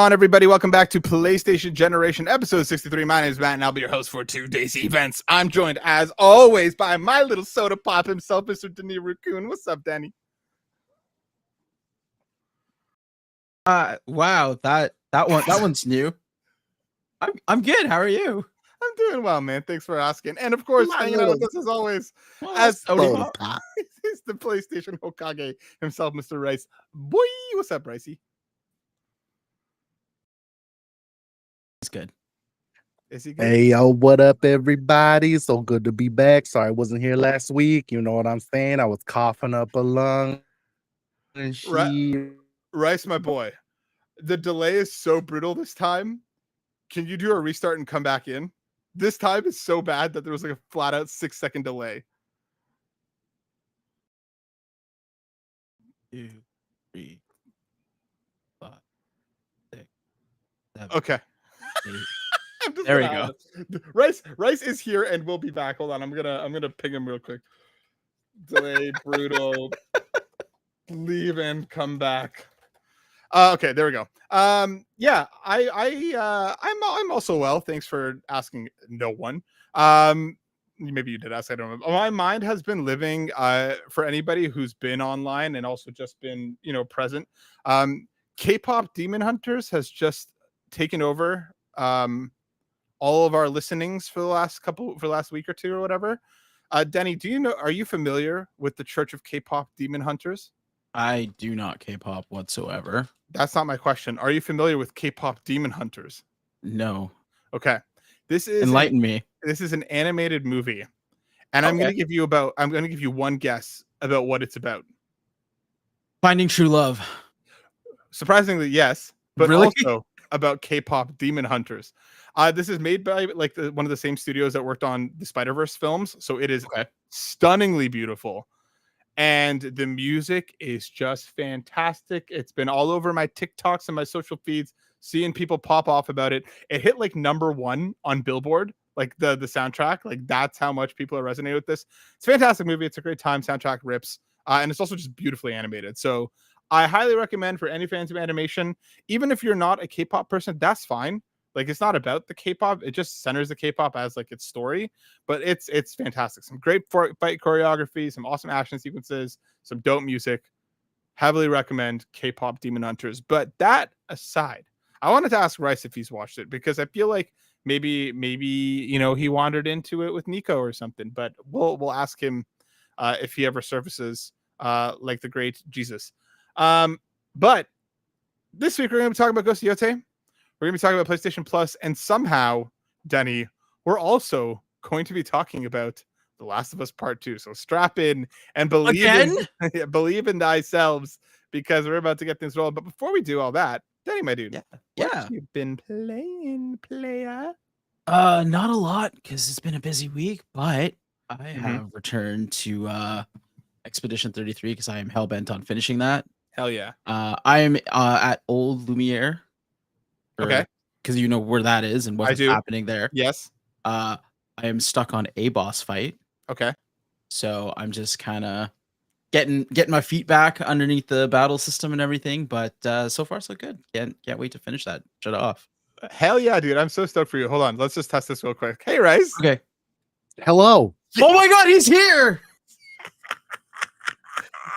on, everybody? Welcome back to PlayStation Generation episode 63. My name is Matt, and I'll be your host for today's events. I'm joined, as always, by my little soda pop himself, Mr. Danny Raccoon. What's up, Danny? Wow, that one's new. I'm good. How are you? I'm doing well, man. Thanks for asking. And of course, hanging out with us as always, as soda pop, is the PlayStation Hokage himself, Mr. Rice. Boy, what's up, Ricey? It's good. Is he good? Hey, yo, what up, everybody? So good to be back. Sorry I wasn't here last week. You know what I'm saying? I was coughing up a lung and shit. Rice, my boy, the delay is so brutal this time. Can you do a restart and come back in? This time is so bad that there was like a flat out 6-second delay. 2, 3, 5, 6, 7. Okay. 8. There we go. Rice is here and we'll be back. Hold on, I'm gonna ping him real quick. Delay, brutal. Leave and come back. Okay, there we go. Yeah, I'm also well. Thanks for asking. No one. Maybe you did ask. I don't know. My mind has been living. For anybody who's been online and also just been, present. K-pop Demon Hunters has just taken over. All of our listenings for the last week or two or whatever. Denny, are you familiar with the Church of K-pop Demon Hunters? I do not K-pop whatsoever. That's not my question. Are you familiar with K-pop Demon Hunters? No. Okay. Enlighten me. This is an animated movie. And I'm going to give you one guess about what it's about. Finding true love. Surprisingly, yes, but really? Also about K-pop Demon Hunters. This is made by one of the same studios that worked on the Spider-Verse films, so it is stunningly beautiful. And the music is just fantastic. It's been all over my TikToks and my social feeds, seeing people pop off about it. It hit like #1 on Billboard, like the soundtrack. Like that's how much people are resonating with this. It's a fantastic movie. It's a great time. Soundtrack rips. And it's also just beautifully animated. So I highly recommend for any fans of animation, even if you're not a K-pop person, that's fine. Like it's not about the K-pop. It just centers the K-pop as like its story, but it's fantastic. Some great fight choreography, some awesome action sequences, some dope music. Heavily recommend K-pop Demon Hunters. But that aside, I wanted to ask Rice if he's watched it because I feel like maybe he wandered into it with Nico or something. But we'll ask him if he ever surfaces like the great Jesus. But this week we're going to be talking about Ghost of Yotei. We're going to be talking about PlayStation Plus, and somehow, Denny, we're also going to be talking about The Last of Us Part 2. So strap in and believe in thyselves because we're about to get things rolling. But before we do all that, Denny, my dude, what have you been playing, player? Not a lot because it's been a busy week, but I have returned to Expedition 33 because I am hell-bent on finishing that. Hell yeah. I'm at Old Lumiere. Okay. Because you know where that is and what's happening there. Yes. I am stuck on a boss fight. Okay. So I'm just kind of getting my feet back underneath the battle system and everything. But so far so good. Can't wait to finish that. Shut off. Hell yeah, dude. I'm so stoked for you. Hold on. Let's just test this real quick. Hey, Rice. Okay. Hello. Oh my God, he's here.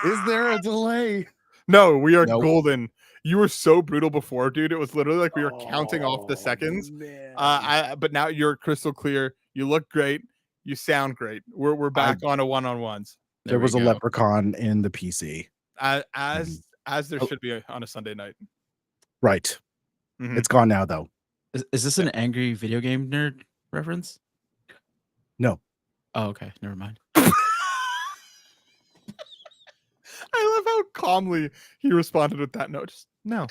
Is there a delay? No, we are golden. You were so brutal before, dude. It was literally like we were counting off the seconds. But now you're crystal clear. You look great. You sound great. We're back on a one-on-ones. There was a leprechaun in the PC. As there should be on a Sunday night. Right. It's gone now, though. Is this an angry video game nerd reference? No. Oh, okay. Never mind. I love how calmly he responded with that note. Just no.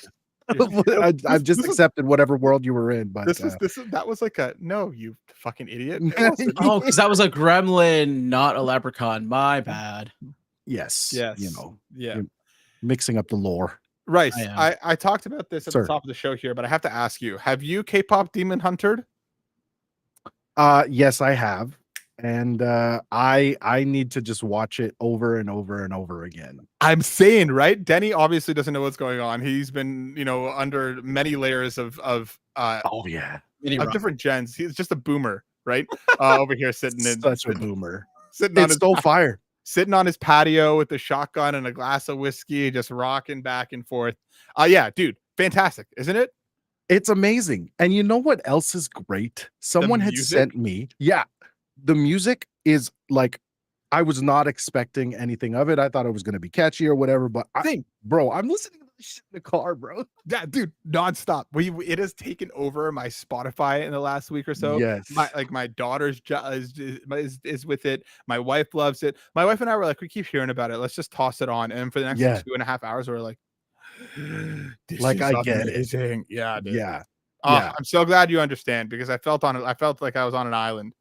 I've just accepted whatever world you were in. But that was like a no, you fucking idiot. Oh, because that was a gremlin, not a leprechaun. My bad. Yes. You know. Yeah. Mixing up the lore. Rice, I talked about this at the top of the show here, but I have to ask you: have you K-pop Demon Huntered? Yes, I have. and I need to just watch it over and over and over again. I'm saying, right? Denny obviously doesn't know what's going on. He's been, under many layers of Oh yeah, different gens. He's just a boomer, right? Over here such a boomer. sitting on It's his so fire. sitting on his patio with a shotgun and a glass of whiskey, just rocking back and forth. Yeah, dude, fantastic, isn't it? It's amazing. And you know what else is great? Someone had sent me, the music is like, I was not expecting anything of it. I thought it was going to be catchy or whatever, but bro, I'm listening to this shit in the car, bro. Yeah, dude, nonstop. It has taken over my Spotify in the last week or so. Yes. My daughter's is with it. My wife loves it. My wife and I were like, we keep hearing about it. Let's just toss it on. And for the next 2.5 hours, we're like, this like, is I get amazing. it. Yeah, dude. Yeah. I'm so glad you understand, because I felt like I was on an island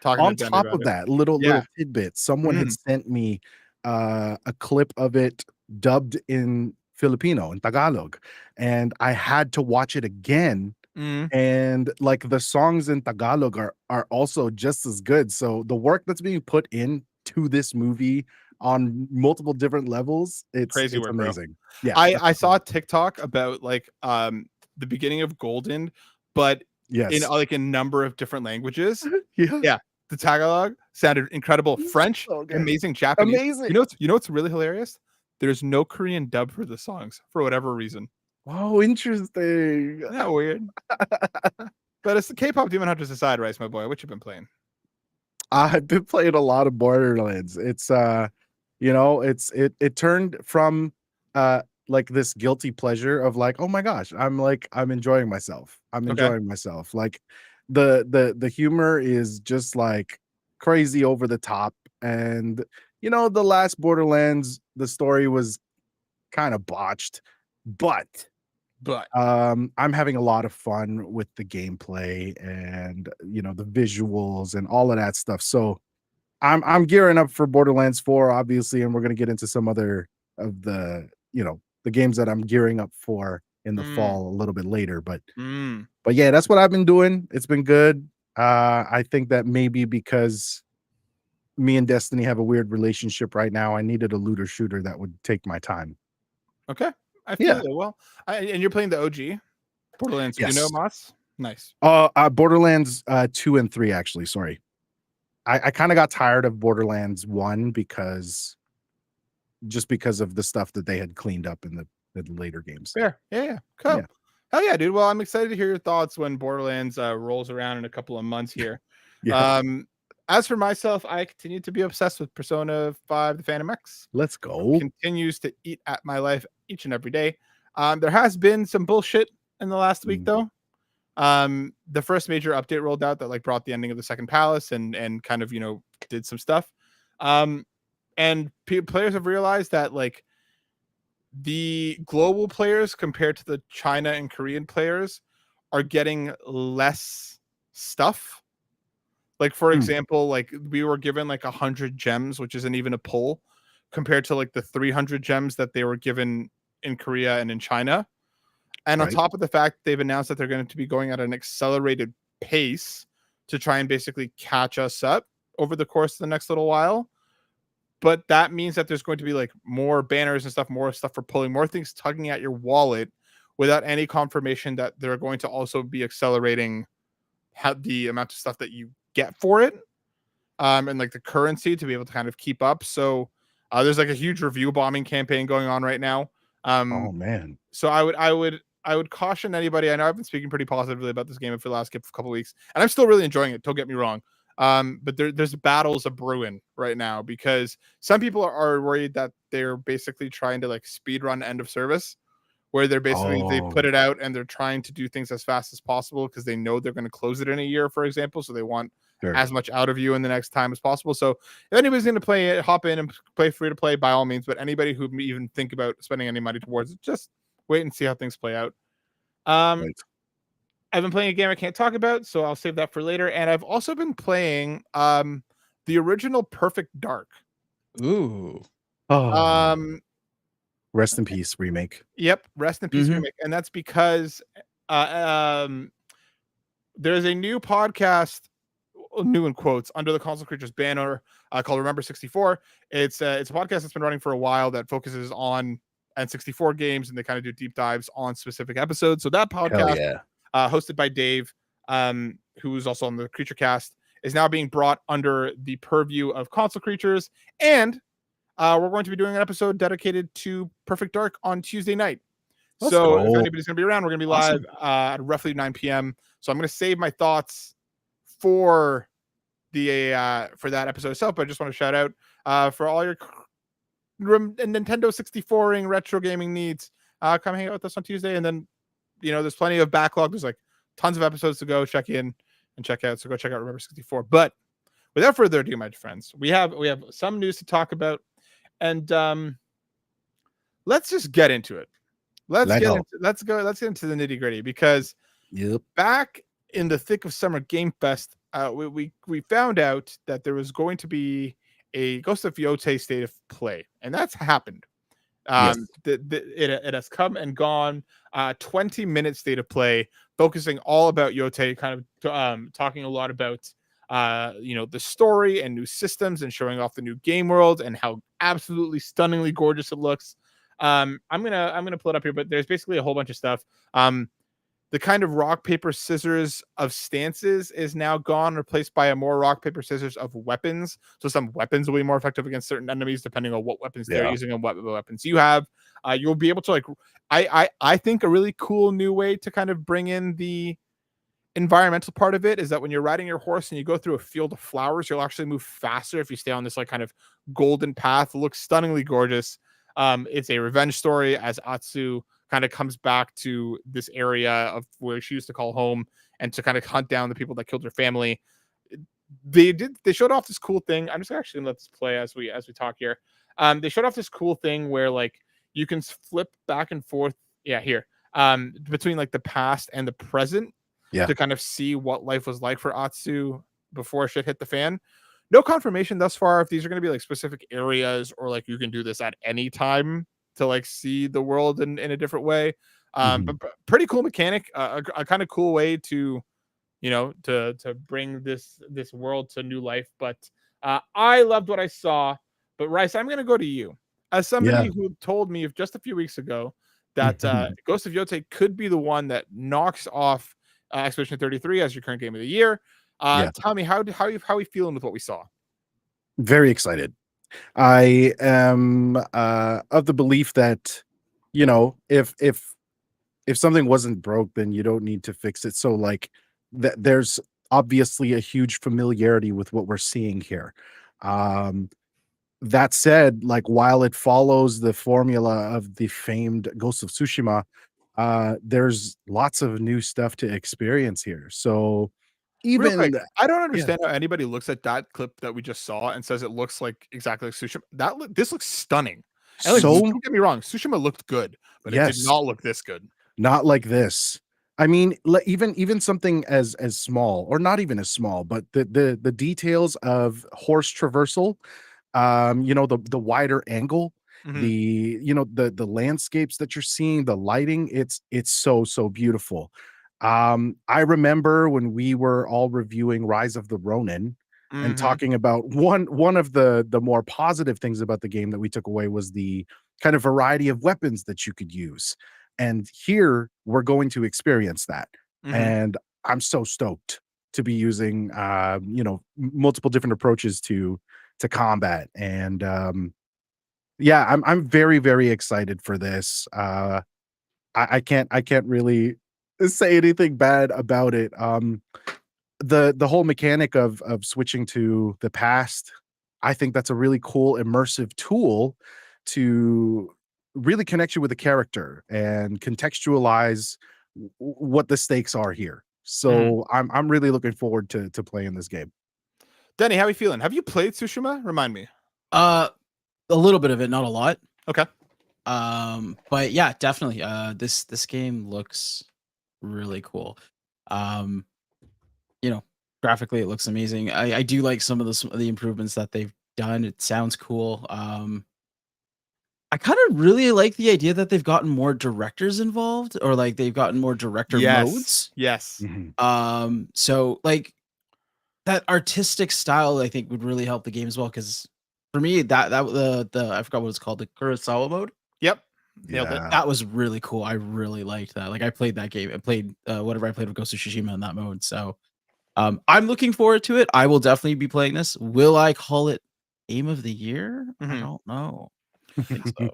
talking On to Denny top about of it. that, little tidbit, someone had sent me a clip of it dubbed in Filipino, in Tagalog, and I had to watch it again. And like the songs in Tagalog are also just as good. So the work that's being put into this movie on multiple different levels, it's work, amazing. Bro. Yeah, I saw a TikTok about like the beginning of Golden, but in like a number of different languages. Yeah, the Tagalog sounded incredible. French, amazing. Japanese, amazing. You know what's really hilarious? There's no Korean dub for the songs for whatever reason. Oh, interesting. Isn't that weird? But it's the K-pop Demon Hunters aside, Rice, my boy. What you been playing? I've been playing a lot of Borderlands. It's it turned from like this guilty pleasure of like, oh my gosh, I'm enjoying myself. I'm enjoying myself. Like the humor is just like crazy over the top. And the last Borderlands, the story was kind of botched, but I'm having a lot of fun with the gameplay and the visuals and all of that stuff. So I'm gearing up for Borderlands 4, obviously, and we're gonna get into some other of the the games that I'm gearing up for in the fall a little bit later. But yeah, that's what I've been doing. It's been good. I think that maybe because me and Destiny have a weird relationship right now, I needed a looter shooter that would take my time. Okay. I feel it. Well, and you're playing the OG Borderlands. Yes. Moss? Nice. Borderlands 2 and 3, actually. Sorry. I kind of got tired of Borderlands 1 because of the stuff that they had cleaned up in the later games. Fair. Yeah. Cool. Yeah. Hell yeah, dude. Well, I'm excited to hear your thoughts when Borderlands rolls around in a couple of months here. As for myself, I continue to be obsessed with Persona 5, the Phantom X. Let's go. Continues to eat at my life each and every day. There has been some bullshit in the last week, though. The first major update rolled out that like brought the ending of the second palace and kind of did some stuff. And players have realized that like the global players compared to the China and Korean players are getting less stuff. Like, for example, like we were given like 100 gems, which isn't even a pull, compared to like the 300 gems that they were given in Korea and in China. And on top of the fact, they've announced that they're going to be going at an accelerated pace to try and basically catch us up over the course of the next little while. But that means that there's going to be like more banners and stuff, more stuff for pulling, more things tugging at your wallet without any confirmation that they're going to also be accelerating the amount of stuff that you get for it, and like the currency to be able to kind of keep up. So there's like a huge review bombing campaign going on right now. Oh man. So I would caution anybody. I know I've been speaking pretty positively about this game for the last couple of weeks, and I'm still really enjoying it. Don't get me wrong. But there's battles a brewing right now because some people are worried that they're basically trying to like speed run end of service, where they're basically they put it out and they're trying to do things as fast as possible because they know they're going to close it in a year, for example. So they want as much out of you in the next time as possible. So if anybody's going to play it, hop in and play free to play by all means. But anybody who even think about spending any money towards it, just wait and see how things play out. I've been playing a game I can't talk about, so I'll save that for later. And I've also been playing the original Perfect Dark. Ooh. Rest in peace remake. Yep, rest in peace remake. And that's because there's a new podcast. new in quotes under the Console Creatures banner called Remember 64. It's a podcast that's been running for a while that focuses on N64 games, and they kind of do deep dives on specific episodes. So that podcast, hosted by Dave, who's also on the Creature Cast, is now being brought under the purview of Console Creatures, and we're going to be doing an episode dedicated to Perfect Dark on Tuesday night. If anybody's going to be around, we're going to be live at roughly 9 p.m. So I'm going to save my thoughts for the for that episode itself, but I just want to shout out for all your Nintendo 64ing retro gaming needs. Come hang out with us on Tuesday, and then there's plenty of backlog. There's like tons of episodes to go check in and check out. So go check out Remember 64. But without further ado, my friends, we have some news to talk about, and let's just get into it. Let's get into the nitty gritty, because back in the thick of Summer Game Fest, we found out that there was going to be a Ghost of Yotei state of play, and that's happened. It has come and gone. 20-minute state of play, focusing all about Yotei, kind of talking a lot about the story and new systems, and showing off the new game world and how absolutely stunningly gorgeous it looks. I'm gonna pull it up here, but there's basically a whole bunch of stuff. The kind of rock paper scissors of stances is now gone, replaced by a more rock paper scissors of weapons. So some weapons will be more effective against certain enemies depending on what weapons they're using and what weapons you have. You'll be able to I think a really cool new way to kind of bring in the environmental part of it is that when you're riding your horse and you go through a field of flowers, you'll actually move faster if you stay on this kind of golden path. It looks stunningly gorgeous. It's a revenge story as Atsu kind of comes back to this area of where she used to call home, and to kind of hunt down the people that killed her family. They showed off this cool thing. I'm just actually gonna let this play as we talk here. They showed off this cool thing where you can flip back and forth. Yeah, here. Between the past and the present. Yeah. To kind of see what life was like for Atsu before shit hit the fan. No confirmation thus far if these are going to be specific areas, or you can do this at any time to see the world in a different way. But pretty cool mechanic, a kind of cool way to bring this world to new life. But I loved what I saw. But Rice, I'm going to go to you as somebody who told me just a few weeks ago that Ghost of Yotei could be the one that knocks off Expedition 33 as your current game of the year. Tell me how are you feeling with what we saw? Very excited. I am of the belief that if something wasn't broke, then you don't need to fix it. So there's obviously a huge familiarity with what we're seeing here. That said, while it follows the formula of the famed Ghost of Tsushima, there's lots of new stuff to experience here. So even I don't understand how anybody looks at that clip that we just saw and says it looks exactly like Tsushima. This looks stunning. And don't get me wrong, Tsushima looked good, but it did not look this good. Not like this. I mean, even something as small, or not even as small, but the details of horse traversal, the wider angle, the landscapes that you're seeing, the lighting, it's so beautiful. I remember when we were all reviewing Rise of the Ronin and talking about one of the more positive things about the game that we took away was the kind of variety of weapons that you could use. And here we're going to experience that. And I'm so stoked to be using multiple different approaches to combat. And I'm very, very excited for this. I can't really say anything bad about it. The whole mechanic of switching to the past, I think that's a really cool immersive tool to really connect you with the character and contextualize what the stakes are here. So I'm really looking forward to playing this game. Denny, how are you feeling? Have you played Tsushima? Remind me. A little bit of it, not a lot. Okay. But yeah, definitely. This game looks really cool. Graphically it looks amazing. I do like some of the improvements that they've done. It sounds cool. I kind of really like the idea that they've gotten more directors involved, or they've gotten more director modes. Yes. So that artistic style, I think, would really help the game as well. Because for me, the I forgot what it's called, the Kurosawa mode. Yep, nailed it. Yeah. That was really cool. I really liked that. Like I played that game. I played whatever I played with Ghost of Tsushima in that mode. So I'm looking forward to it. I will definitely be playing this. Will I call it game of the year? I don't know. I think so.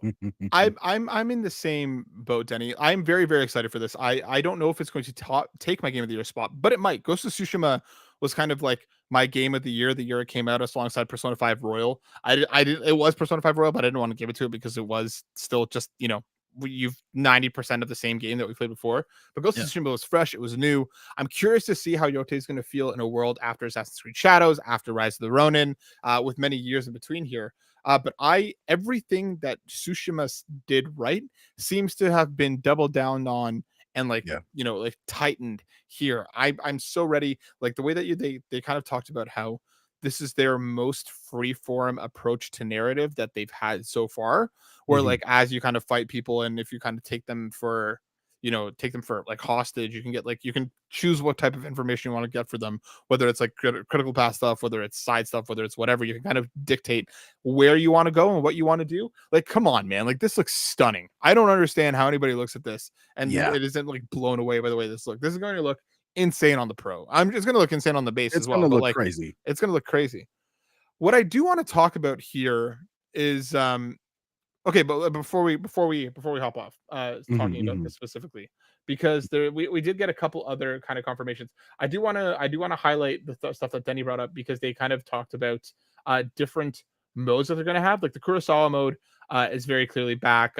I'm in the same boat, Denny. I'm very, very excited for this. I don't know if it's going to take my game of the year spot, but it might. Ghost of Tsushima was kind of like my game of the year it came out alongside Persona 5 Royal. I did it was Persona 5 Royal, but I didn't want to give it to it because it was still just, you've 90% of the same game that we played before. But Ghost of Tsushima was fresh, it was new. I'm curious to see how Yotei is going to feel in a world after Assassin's Creed Shadows, after Rise of the Ronin, with many years in between here. But everything that Tsushima did right seems to have been doubled down on and like tightened here. I'm so ready. Like the way that they kind of talked about how this is their most freeform approach to narrative that they've had so far. Where like as you kind of fight people and if you kind of take them for like hostage, you can choose what type of information you want to get for them, whether it's like critical path stuff, whether it's side stuff, whether it's whatever. You can kind of dictate where you want to go and what you want to do. Like, come on, man, like this looks stunning. I don't understand how anybody looks at this and it isn't like blown away by the way this looks. This is going to look insane on the pro. It's going to look insane on the base as well, but like crazy. it's going to look crazy. What I do want to talk about here is okay, but before we hop off, talking about this specifically, because we did get a couple other kind of confirmations. I do want to highlight the stuff that Denny brought up because they kind of talked about different modes that they're going to have. Like the Kurosawa mode is very clearly back.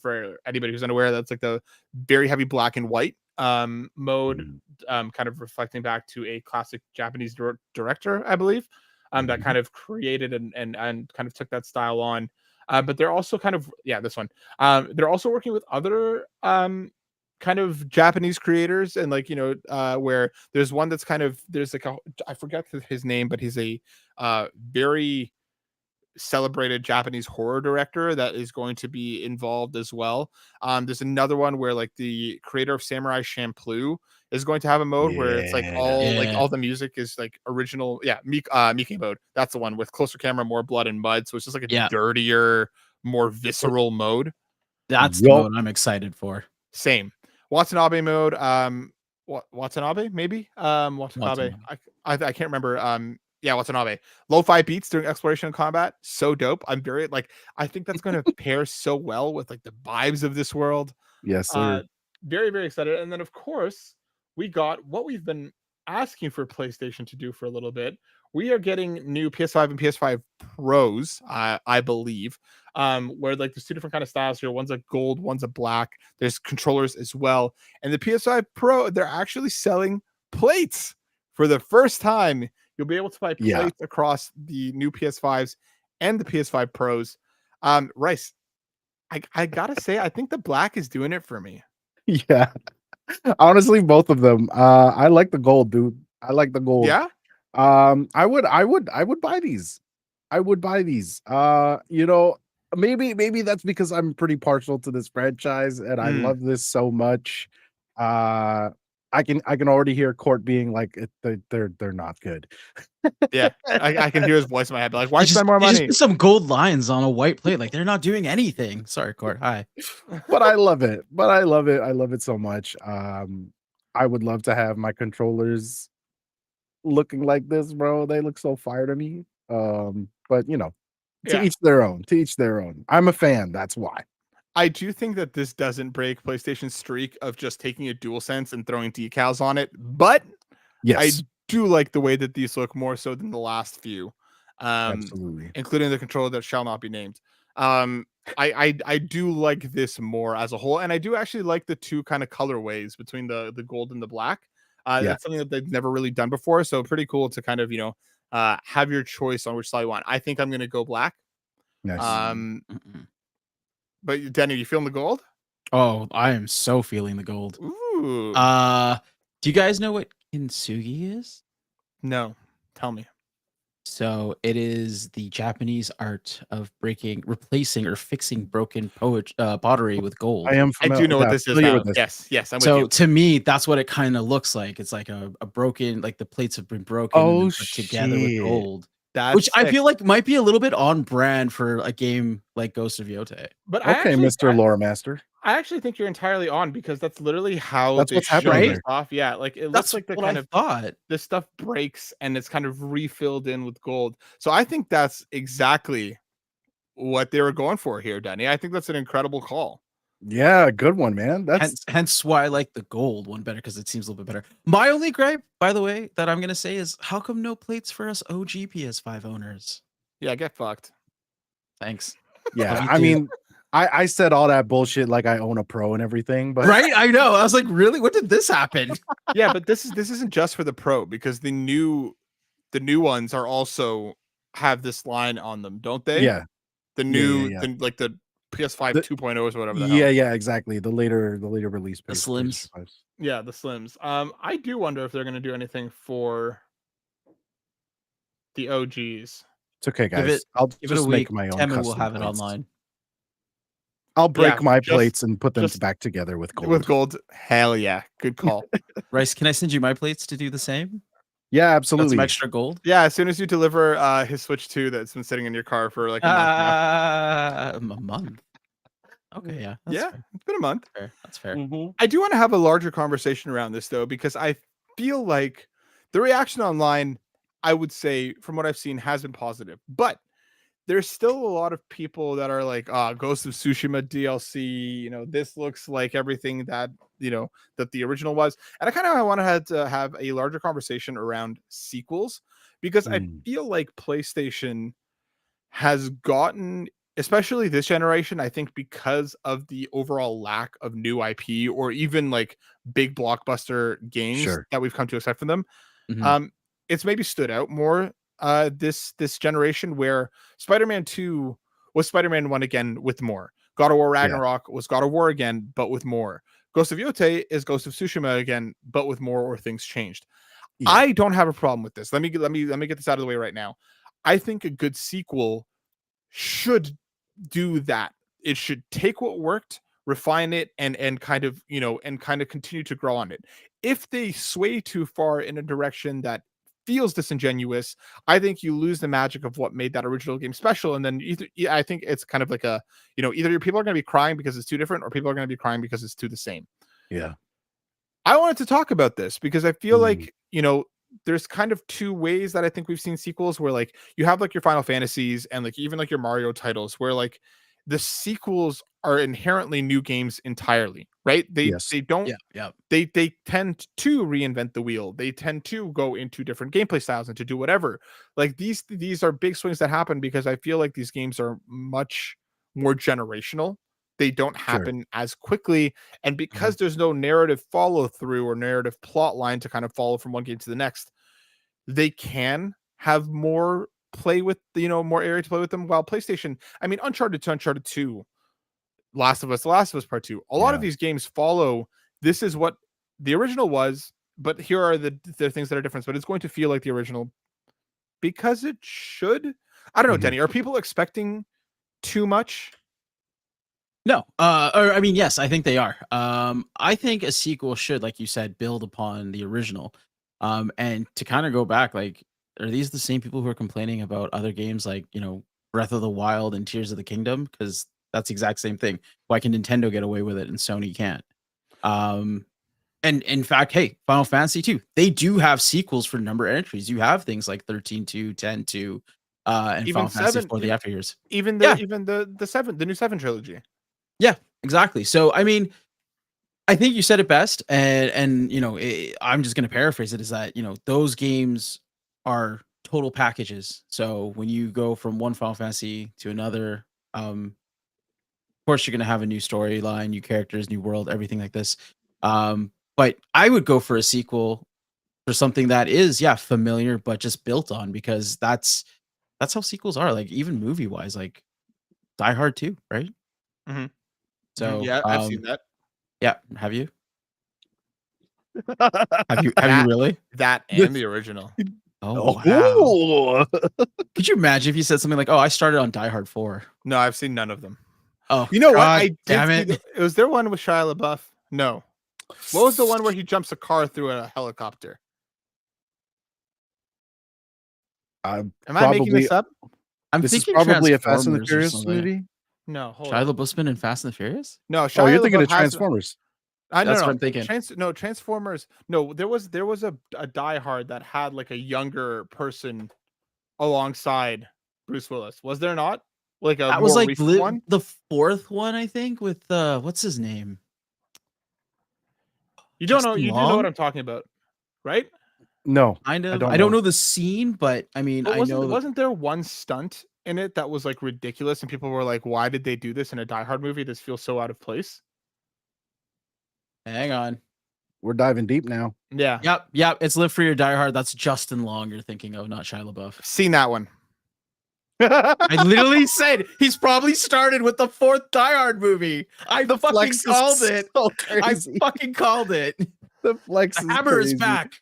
For anybody who's unaware, that's like the very heavy black and white mode, kind of reflecting back to a classic Japanese director, I believe, that kind of created and kind of took that style on. But they're also kind of this one. They're also working with other kind of Japanese creators and like where there's one that's kind of I forget his name, but he's a very celebrated Japanese horror director that is going to be involved as well. There's another one where like the creator of Samurai Champloo is going to have a mode where it's like all the music is like original. Yeah, Mike mode. That's the one with closer camera, more blood and mud. So it's just like a dirtier, more visceral mode. That's the mode I'm excited for. Same. Watanabe mode. Watanabe maybe. Watanabe. I can't remember. Watanabe. Lo-fi beats during exploration and combat. So dope. I'm very I think that's going to pair so well with like the vibes of this world. Yes, sir. Very, very excited. And then of course, we got what we've been asking for PlayStation to do for a little bit. We are getting new PS5 and PS5 Pros, I believe, where like there's two different kind of styles here. One's a gold, one's a black. There's controllers as well. And the PS5 Pro, they're actually selling plates for the first time. You'll be able to buy plates across the new PS5s and the PS5 Pros. Rice, I gotta say, I think the black is doing it for me. Yeah. Honestly, both of them. I like the gold, dude. I like the gold. Yeah. I would buy these. I would buy these. Maybe that's because I'm pretty partial to this franchise and I love this so much. I can already hear Court being like they're not good. Yeah, I can hear his voice in my head. Like, why spend more money? Just put some gold lines on a white plate. Like they're not doing anything. Sorry, Court. Hi. But I love it. I love it so much. I would love to have my controllers looking like this, bro. They look so fire to me. But to each their own. To each their own. I'm a fan. That's why. I do think that this doesn't break PlayStation's streak of just taking a DualSense and throwing decals on it, but I do like the way that these look more so than the last few, Absolutely, including the controller that shall not be named. I do like this more as a whole, and I do actually like the two kind of colorways between the gold and the black. That's something that they've never really done before, so pretty cool to kind of have your choice on which side you want. I think I'm gonna go black. Nice. But Denny, you feeling the gold? Oh, I am so feeling the gold. Ooh. Do you guys know what kintsugi is? No. Tell me. So it is the Japanese art of replacing or fixing broken pottery with I gold. am I do know what this is familiar now. with this. Yes, yes, I'm with So you. to me, that's what it kind of looks like. It's like a broken, like the plates have been broken and Oh then put together with shit! gold, which That's I sick. feel like might be a little bit on brand for a game like Ghost of Yotei. But Okay, Mr. Lore Master. I actually think you're entirely on because that's literally how That's they what's happening show this Right? there. off. Yeah, like it looks That's like the what I kind of thought. this stuff breaks and it's kind of refilled in with gold. So I think that's exactly what they were going for here, Danny. I think that's an incredible call. Yeah, good one, man. That's Hence why I like the gold one better because it seems a little bit better. My only gripe, by the way, that I'm gonna say is how come no plates for us OG PS5 owners? Yeah, get fucked. Thanks. Love yeah. you I too. mean, I said all that bullshit like I own a Pro and everything, but Right? I know. I was like, really? When did this happen? Yeah, but this isn't just for the pro because the new ones are also have this line on them, don't they? yeah, The yeah. new like the PS5 The 2.0s or whatever the hell. yeah, exactly. The later release The PlayStation Slims. 5s. Yeah, the Slims. I do wonder if they're gonna do anything for the OGs. It's okay, Give it guys. I'll give it a just make week. my own Temu will custom have it plates. online. I'll Yeah, break my plates and put them just back together with with gold. gold. Hell yeah, good call. Rice, can I send you my plates to do the same? Yeah, Got some absolutely. extra gold? Yeah, as soon as you deliver his Switch 2 that's been sitting in your car for like a month now. A month. Okay, yeah, that's Yeah, fair. it's been a month. Fair. That's fair. Mhm. I do want to have a larger conversation around this though, because I feel like the reaction online, I would say, from what I've seen, has been positive. But there's still a lot of people that are like, Ghost of Tsushima DLC, this looks like everything that, that the original was. And I kind of want to have a larger conversation around sequels because I Mm, feel like PlayStation has gotten, especially this generation, I think because of the overall lack of new IP or even like big blockbuster games sure. that we've come to expect from them, Mhm. um, it's maybe stood out more this generation where Spider-Man 2 was Spider-Man 1 again with more. God of War Yeah. Ragnarok was God of War again, but with more. Ghost of Yotei is Ghost of Tsushima again, but with more or things changed. Yeah. I don't have a problem with this. Let me get this out of the way right now. I think a good sequel should do that. It should take what worked, refine it, and kind of and kind of continue to grow on it. If they sway too far in a direction that feels disingenuous, I think you lose the magic of what made that original game special. And then I think it's kind of like either your people are going to be crying because it's too different, or people are going to be crying because it's too the same. Yeah. I wanted to talk about this because I feel Mm, like, there's kind of two ways that I think we've seen sequels where like you have like your Final Fantasies and like even like your Mario titles where like the sequels are inherently new games entirely, right? They yes. they don't Yeah, yeah. they tend to reinvent the wheel. They tend to go into different gameplay styles and to do whatever. Like these are big swings that happen because I feel like these games are much more generational. They don't Sure. happen as quickly, and Mhm. because there's no narrative follow through or narrative plot line to kind of follow from one game to the next, they can have more play with more area to play with them. While PlayStation, I mean, Uncharted 2, Uncharted 2, The Last of Us Part 2, a lot of Yeah. these games follow. This is what the original was, but here are the things that are different. But it's going to feel like the original because it should. I don't know, Mhm. Denny. Are people expecting too much? No, or I mean, yes, I think they are. I think a sequel should, like you said, build upon the original. And to kind of go back, like, are these the same people who are complaining about other games like, Breath of the Wild and Tears of the Kingdom? Because that's the exact same thing. Why can Nintendo get away with it and Sony can't? Um, and in fact, hey, Final Fantasy 2, they do have sequels for number entries. You have things like 13-2, 10-2, and Even Final Fantasy seven, for the after years. even Yeah, the new seven trilogy. yeah, exactly. So I mean, I think you said it best, and I'm just gonna paraphrase it. Is that those games are total packages. So when you go from one Final Fantasy to another, of course you're gonna have a new storyline, new characters, new world, everything like this. But I would go for a sequel for something that is familiar but just built on because that's how sequels are. Like even movie wise, like Die Hard 2, right? Mhm, mhm, So yeah, I've seen that. yeah, have you? Have you That really? that and the original. Oh, wow. Oh, Could you imagine if you said something like, "Oh, I started on Die Hard 4." No, I've seen none of them. Oh, You know what? god I did damn see. it. Was there one with Shia LaBeouf? No. What was the one where he jumps a car through a helicopter? Am I making probably this up? I'm this is thinking probably a Fast and the Transformers or Furious something. movie. No, hold Shia on. LaBeouf's been in Fast and the Furious? No, Oh, you're Shia thinking LaBeouf of has. Transformers. I That's no what no I'm thinking. Transformers. No, there was a Die Hard that had like a younger person alongside Bruce Willis. Was there not? Like a That was more like recent one? the 4th one, I think, with what's his name? You don't know. Justin You do know what Long? I'm talking about, right? No, Kind I of. don't I don't know. know the scene, but I mean, But I wasn't know that. wasn't there one stunt in it that was like ridiculous, and people were like, "Why did they do this in a Die Hard movie? This feels so out of place." Hang on. We're diving deep now. Yeah, Yep. It's Live Free or Die Hard. That's Justin Long you're thinking of, not Shia LaBeouf. seen that one. I literally said he's probably started with the 4th Die Hard movie. I The fucking flex is called it. so I crazy. fucking called it. The flex The is hammer is crazy. back.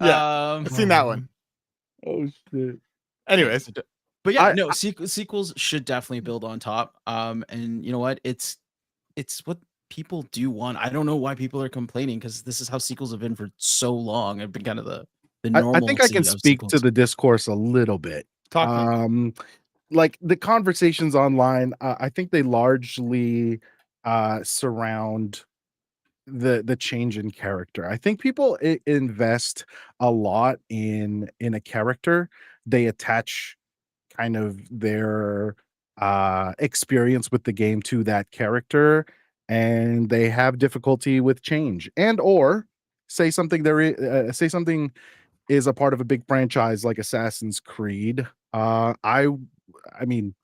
Yeah, I've seen that one. Oh shit. Anyways, But yeah, I- no, sequels should definitely build on top. And you know what? It's what people do want. I don't know why people are complaining because this is how sequels have been for so long. Have been kind of the I think I can normalcy of speak to sequels. the discourse a little bit. talk to me. Like the conversations online, I think they largely surround the change in character. I think people invest a lot in a character. They attach kind of their experience with the game to that character, and they have difficulty with change, and or say something is a part of a big franchise like Assassin's Creed. I mean,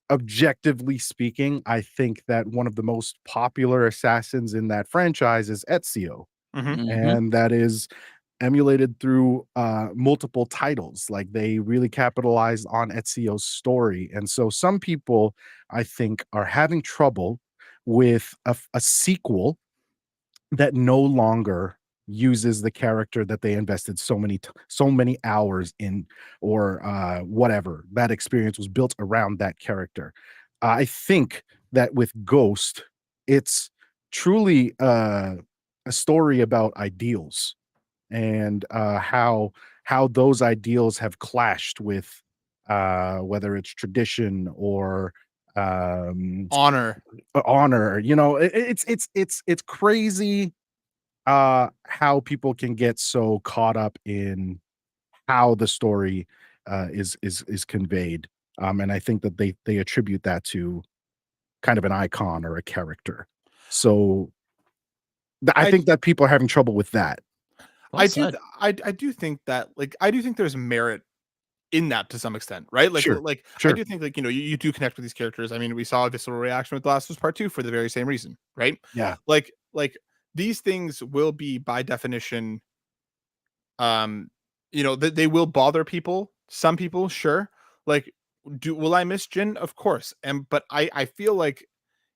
objectively speaking, I think that one of the most popular assassins in that franchise is Ezio, Mhm. Mhm. and that is emulated through multiple titles. Like they really capitalized on Ezio's story, and so some people, I think, are having trouble with a sequel that no longer uses the character that they invested so many hours in, or whatever that experience was built around that character. I think that with Ghost, it's truly a story about ideals, and how those ideals have clashed with whether it's tradition or Honor. honor. It's crazy how people can get so caught up in how the story is conveyed. And I think that they attribute that to kind of an icon or a character. So I I think that people are having trouble with that. Well said. I do think that like I do think there's merit in that to some extent, right? Sure, Like I sure. do think like you do connect with these characters. I mean, we saw a visceral reaction with The Last of Us Part 2 for the very same reason, right? Yeah. Like these things will be by definition um they will bother people, some people, sure. Like will I miss Jin? Of course. And but I feel like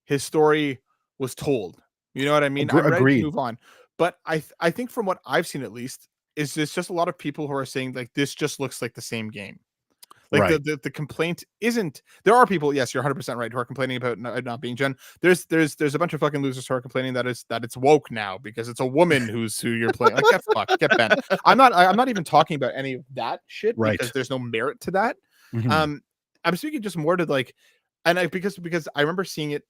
his story was told. You know what I mean? I'm ready to Agreed. move on. But I think from what I've seen at least is there's just a lot of people who are saying like this just looks like the same game. Like Right. the complaint isn't. There are people, yes, you're 100% right, who are complaining about not being Jen. There's a bunch of fucking losers who are complaining that it's woke now because it's a woman who you're playing. Like get bent. I'm not even talking about any of that shit because Right. there's no merit to that. Mhm. Um, I'm speaking just more to like, and I because I remember seeing it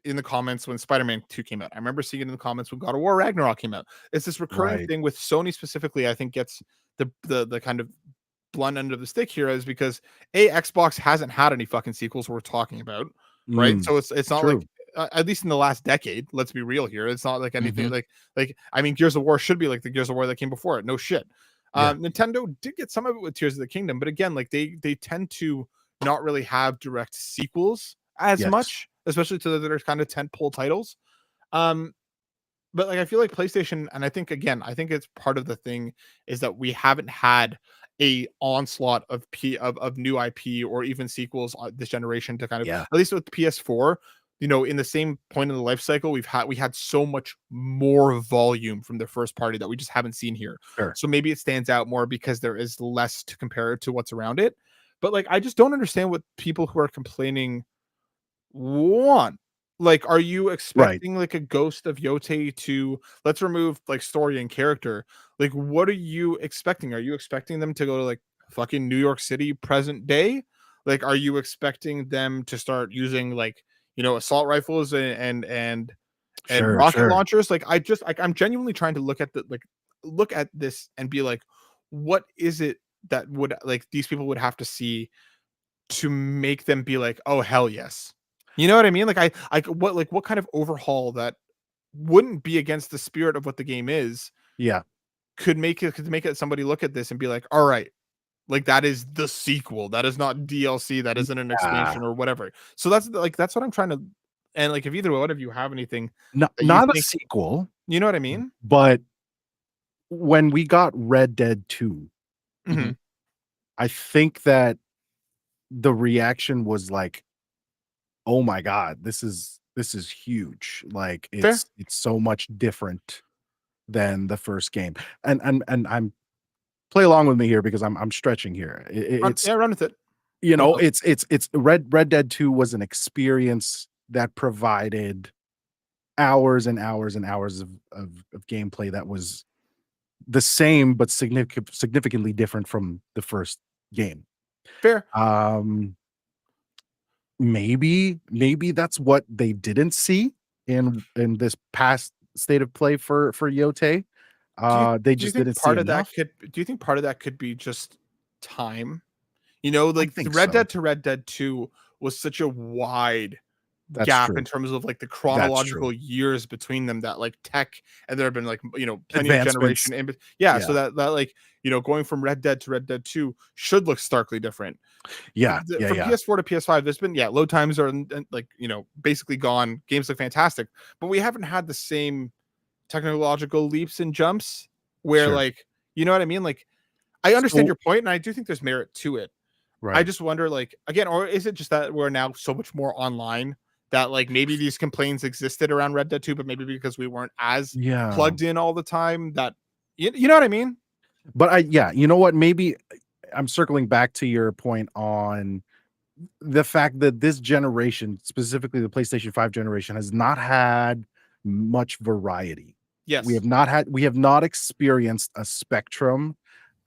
in the comments when Spider-Man 2 came out. I remember seeing it in the comments when God of War Ragnarok came out. It's this recurring Right. thing with Sony specifically. I think gets the kind of blunt end of the stick here is because Xbox hasn't had any fucking sequels we're talking about, right? Mm, So it's not like true. at least in the last decade. Let's be real here. It's not like anything Mhm. like I mean, Gears of War should be like the Gears of War that came before it. No shit. Yeah. Nintendo did get some of it with Tears of the Kingdom, but again, like they tend to not really have direct sequels as Yes. much, especially to their kind of tentpole titles. Um, but like I feel like PlayStation, and I think again, I think it's part of the thing is that we haven't had a onslaught of new IP or even sequels this generation to kind of Yeah. at least with PS4. in the same point in the life cycle, we had so much more volume from the first party that we just haven't seen here. Sure. So maybe it stands out more because there is less to compare it to what's around it. But like, I just don't understand what people who are complaining want. Like, are you Right. expecting like a Ghost of Yotei to, let's remove like story and character? Like, what are you expecting? Are you expecting them to go to like fucking New York City present day? Like, are you expecting them to start using like, assault rifles and Sure, rocket sure. launchers? Like, I'm genuinely trying to look at this and be like, what is it that would like these people would have to see to make them be like, "Oh, hell yes." You know what I mean? What kind of overhaul that wouldn't be against the spirit of what the game is Yeah. could make it somebody look at this and be like, "All right, like that is the sequel. That is not DLC. That isn't an Yeah. expansion or whatever." So that's what I'm trying to, and like if either one of you have anything No, that you not a think, sequel, you know what I mean? but when we got Red Dead 2, Mhm. I think that the reaction was like, "Oh my god, this is huge." Like, Fair. it's so much different than the first game. And I'm play along with me here because I'm stretching here. It's, Run with it. No problem. it's Red Dead 2 was an experience that provided hours and hours and hours of gameplay that was the same, but significantly different from the first game. Fair. Um, maybe that's what they didn't see in this past state of play for Yotei. Do you They do you just think didn't see part of that enough. could do you think part of that could be just time? I Like the think Red so. Dead to Red Dead 2 was such a wide That's gap in true. terms of like the That's true. chronological years between them, that like tech, and there have been like plenty of Advancements. generation yeah, so Yeah. that like going from Red Dead to Red Dead 2 should look starkly different. Yeah. Yeah, From yeah. PS4 to PS5, there's been, load times are like basically gone. Games look fantastic, but we haven't had the same technological leaps and jumps where Sure. like, you know what I mean? Like, I understand So your point, and I do think there's merit to it. I right. just wonder, like, again, or is it just that we're now so much more online that like maybe these complaints existed around Red Dead 2, but maybe because we weren't as Yeah. plugged in all the time that you know what I mean? But yeah, you know what? Maybe I'm circling back to your point on the fact that this generation, specifically the PlayStation 5 generation, has not had much variety. Yes. We have not experienced a spectrum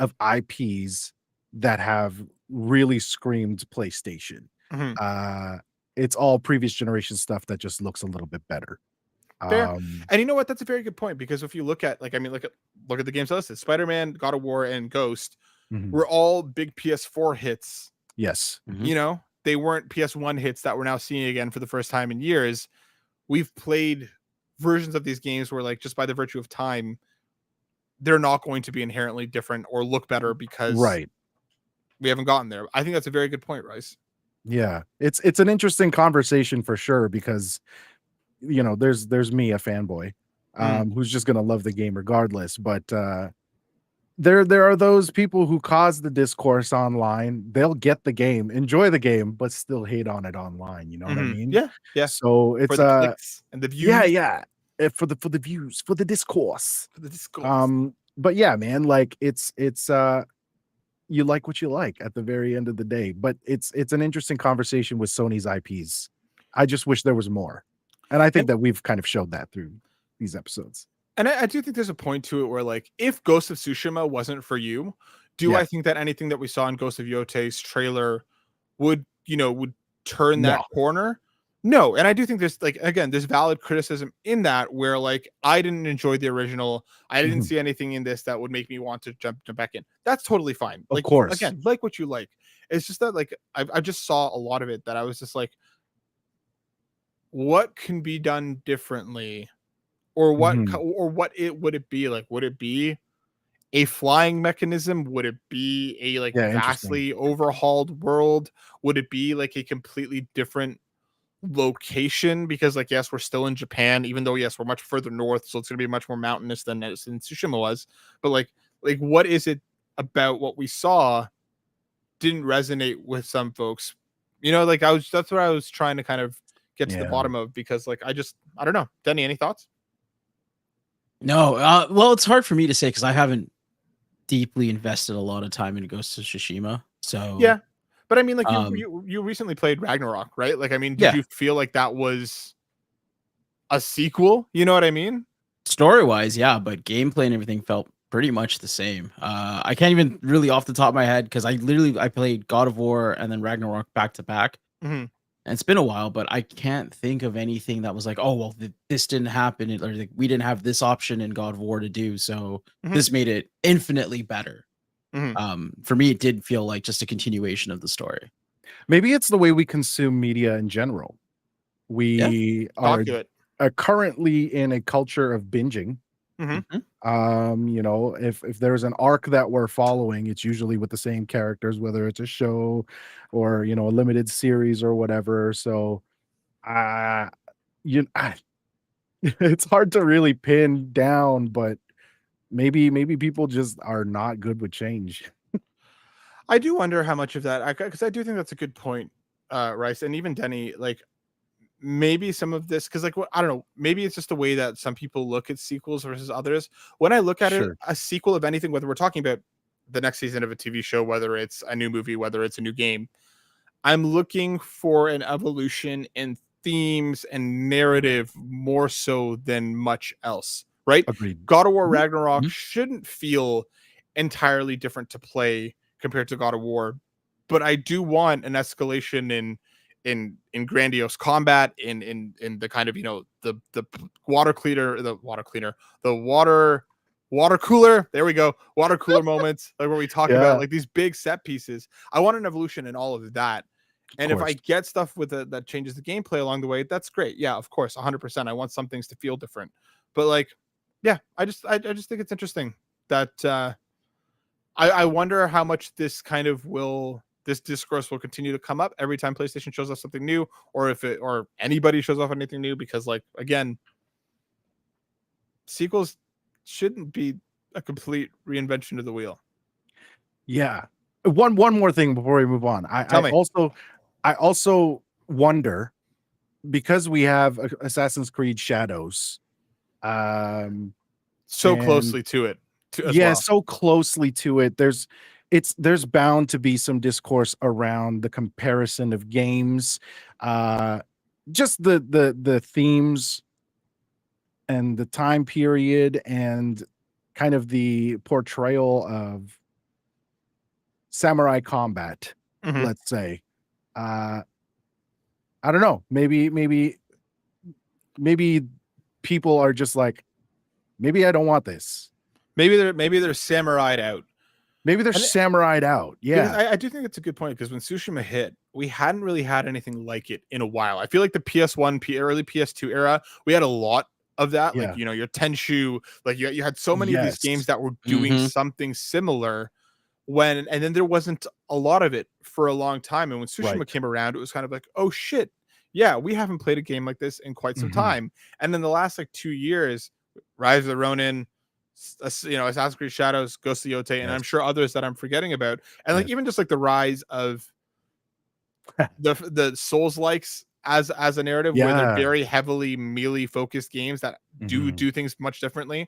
of IPs that have really screamed PlayStation. Mhm. Uh, it's all previous generation stuff that just looks a little bit better. Fair. Um, And you know what? That's a very good point, because if you look at like, I mean, look at the games listed. Spider-Man, God of War, and Ghost mhm. were all big PS4 hits. Yes. Mhm. They weren't PS1 hits that we're now seeing again for the first time in years. We've played versions of these games where, like, just by the virtue of time, they're not going to be inherently different or look better because Right. we haven't gotten there. I think that's a very good point, Rice. Yeah. It's an interesting conversation for sure because there's me, a fanboy, Mm. who's just gonna love the game regardless. But there are those people who cause the discourse online. They'll get the game, enjoy the game, but still hate on it online. You know what I mean? Yeah, yeah. So For it's the clicks and the yeah, views, yeah. For the views, for the discourse. for the discourse. But yeah, man, like it's you like what you like at the very end of the day. But it's an interesting conversation with Sony's IPs. I just wish there was more. And I think And that we've kind of showed that through these episodes. I do think there's a point to it where, like, if Ghost of Tsushima wasn't for you, do Yeah. I think that anything that we saw in Ghost of Yotei's trailer would turn that No. corner? No. And I do think there's, like, again, there's valid criticism in that, where like I didn't enjoy the original. I didn't Mhm. see anything in this that would make me want to jump back in. That's totally fine. Of Like, course. again, like what you like. It's just that like I just saw a lot of it that I was just like, what can be done differently? Or Mhm. what it would it be like? Would it be a flying mechanism? Would it be a like Yeah, interesting. vastly overhauled world? Would it be like a completely different location? Because like, yes, we're still in Japan, even though yes, we're much further north, so it's gonna be much more mountainous than Tsushima was. But like what is it about what we saw didn't resonate with some folks? Like that's what I was trying to kind of get to the Yeah. bottom of, because like I don't know. Denny, any thoughts? No, well, it's hard for me to say because I haven't deeply invested a lot of time in Ghost of Tsushima. So Yeah, but I mean, like um, you recently played Ragnarok, right? Like, I mean, did yeah, you feel like that was a sequel? You know what I mean? story wise, yeah, but gameplay and everything felt pretty much the same. I can't even really off the top of my head because I played God of War and then Ragnarok back to back. Mm-hmm. And it's been a while, but I can't think of anything that was like, oh well, this didn't happen, or like we didn't have this option in God of War to do, so Mm-hmm. this made it infinitely better. Mm-hmm. For me, it did feel like just a continuation of the story. Maybe it's the way we consume media in general. We Talk to it. are currently in a culture of binging. Mm-hmm. You know, if there's an arc that we're following, it's usually with the same characters, whether it's a show or, you know, a limited series or whatever. So you it's hard to really pin down, but maybe people just are not good with change. I do wonder how much of that, because I do think that's a good point, Rice, and even Denny. Like, maybe some of this, because like I don't know, maybe it's just the way that some people look at sequels versus others. When I look at it, Sure. a sequel of anything, whether we're talking about the next season of a TV show, whether it's a new movie, whether it's a new game, I'm looking for an evolution in themes and narrative more so than much else, right? Agreed. God of War Mhm. Ragnarok Mhm. shouldn't feel entirely different to play compared to God of War, but I do want an escalation in grandiose combat, in the kind of, you know, the water cleaner, the water cooler. There we go. Water cooler moments, like where we talk about Yeah, like these big set pieces. I want an evolution in all of that. of And if I course. get stuff with that changes the gameplay along the way, that's great. Yeah, of course, 100%. I want some things to feel different. But like, yeah, I just think it's interesting that I wonder how much this discourse will continue to come up every time PlayStation shows us something new, or if it or anybody shows off anything new, because like again, sequels shouldn't be a complete reinvention of the wheel. Yeah. One more thing before we move on. Tell me. I also wonder, because we have Assassin's Creed Shadows, So and closely to it as yeah, well. so closely to it. There's bound to be some discourse around the comparison of games, just the themes and the time period and kind of the portrayal of samurai combat, Mhm. let's say. I don't know. Maybe people are just like, maybe I don't want this. Maybe they're samurai'd out. Maybe they're And samurai'd out. because Yeah. I do think it's a good point, because when Tsushima hit, we hadn't really had anything like it in a while. I feel like the PS1, early PS2 era, we had a lot of that. Like, Yeah. you know, your Tenshu, like you had so many of these games Yes. that were doing Mhm. something similar, and then there wasn't a lot of it for a long time. And when Tsushima Right. came around, it was kind of like, oh shit, yeah, we haven't played a game like this in quite some Mhm. time. And then the last like 2 years, Rise of the Ronin, you know, Assassin's Creed Shadows, Ghost of Yotei, and Yes. I'm sure others that I'm forgetting about. And like Yes. even just like the rise of the Souls likes as a narrative, where they're Yeah. very heavily melee focused games that Mhm. do things much differently.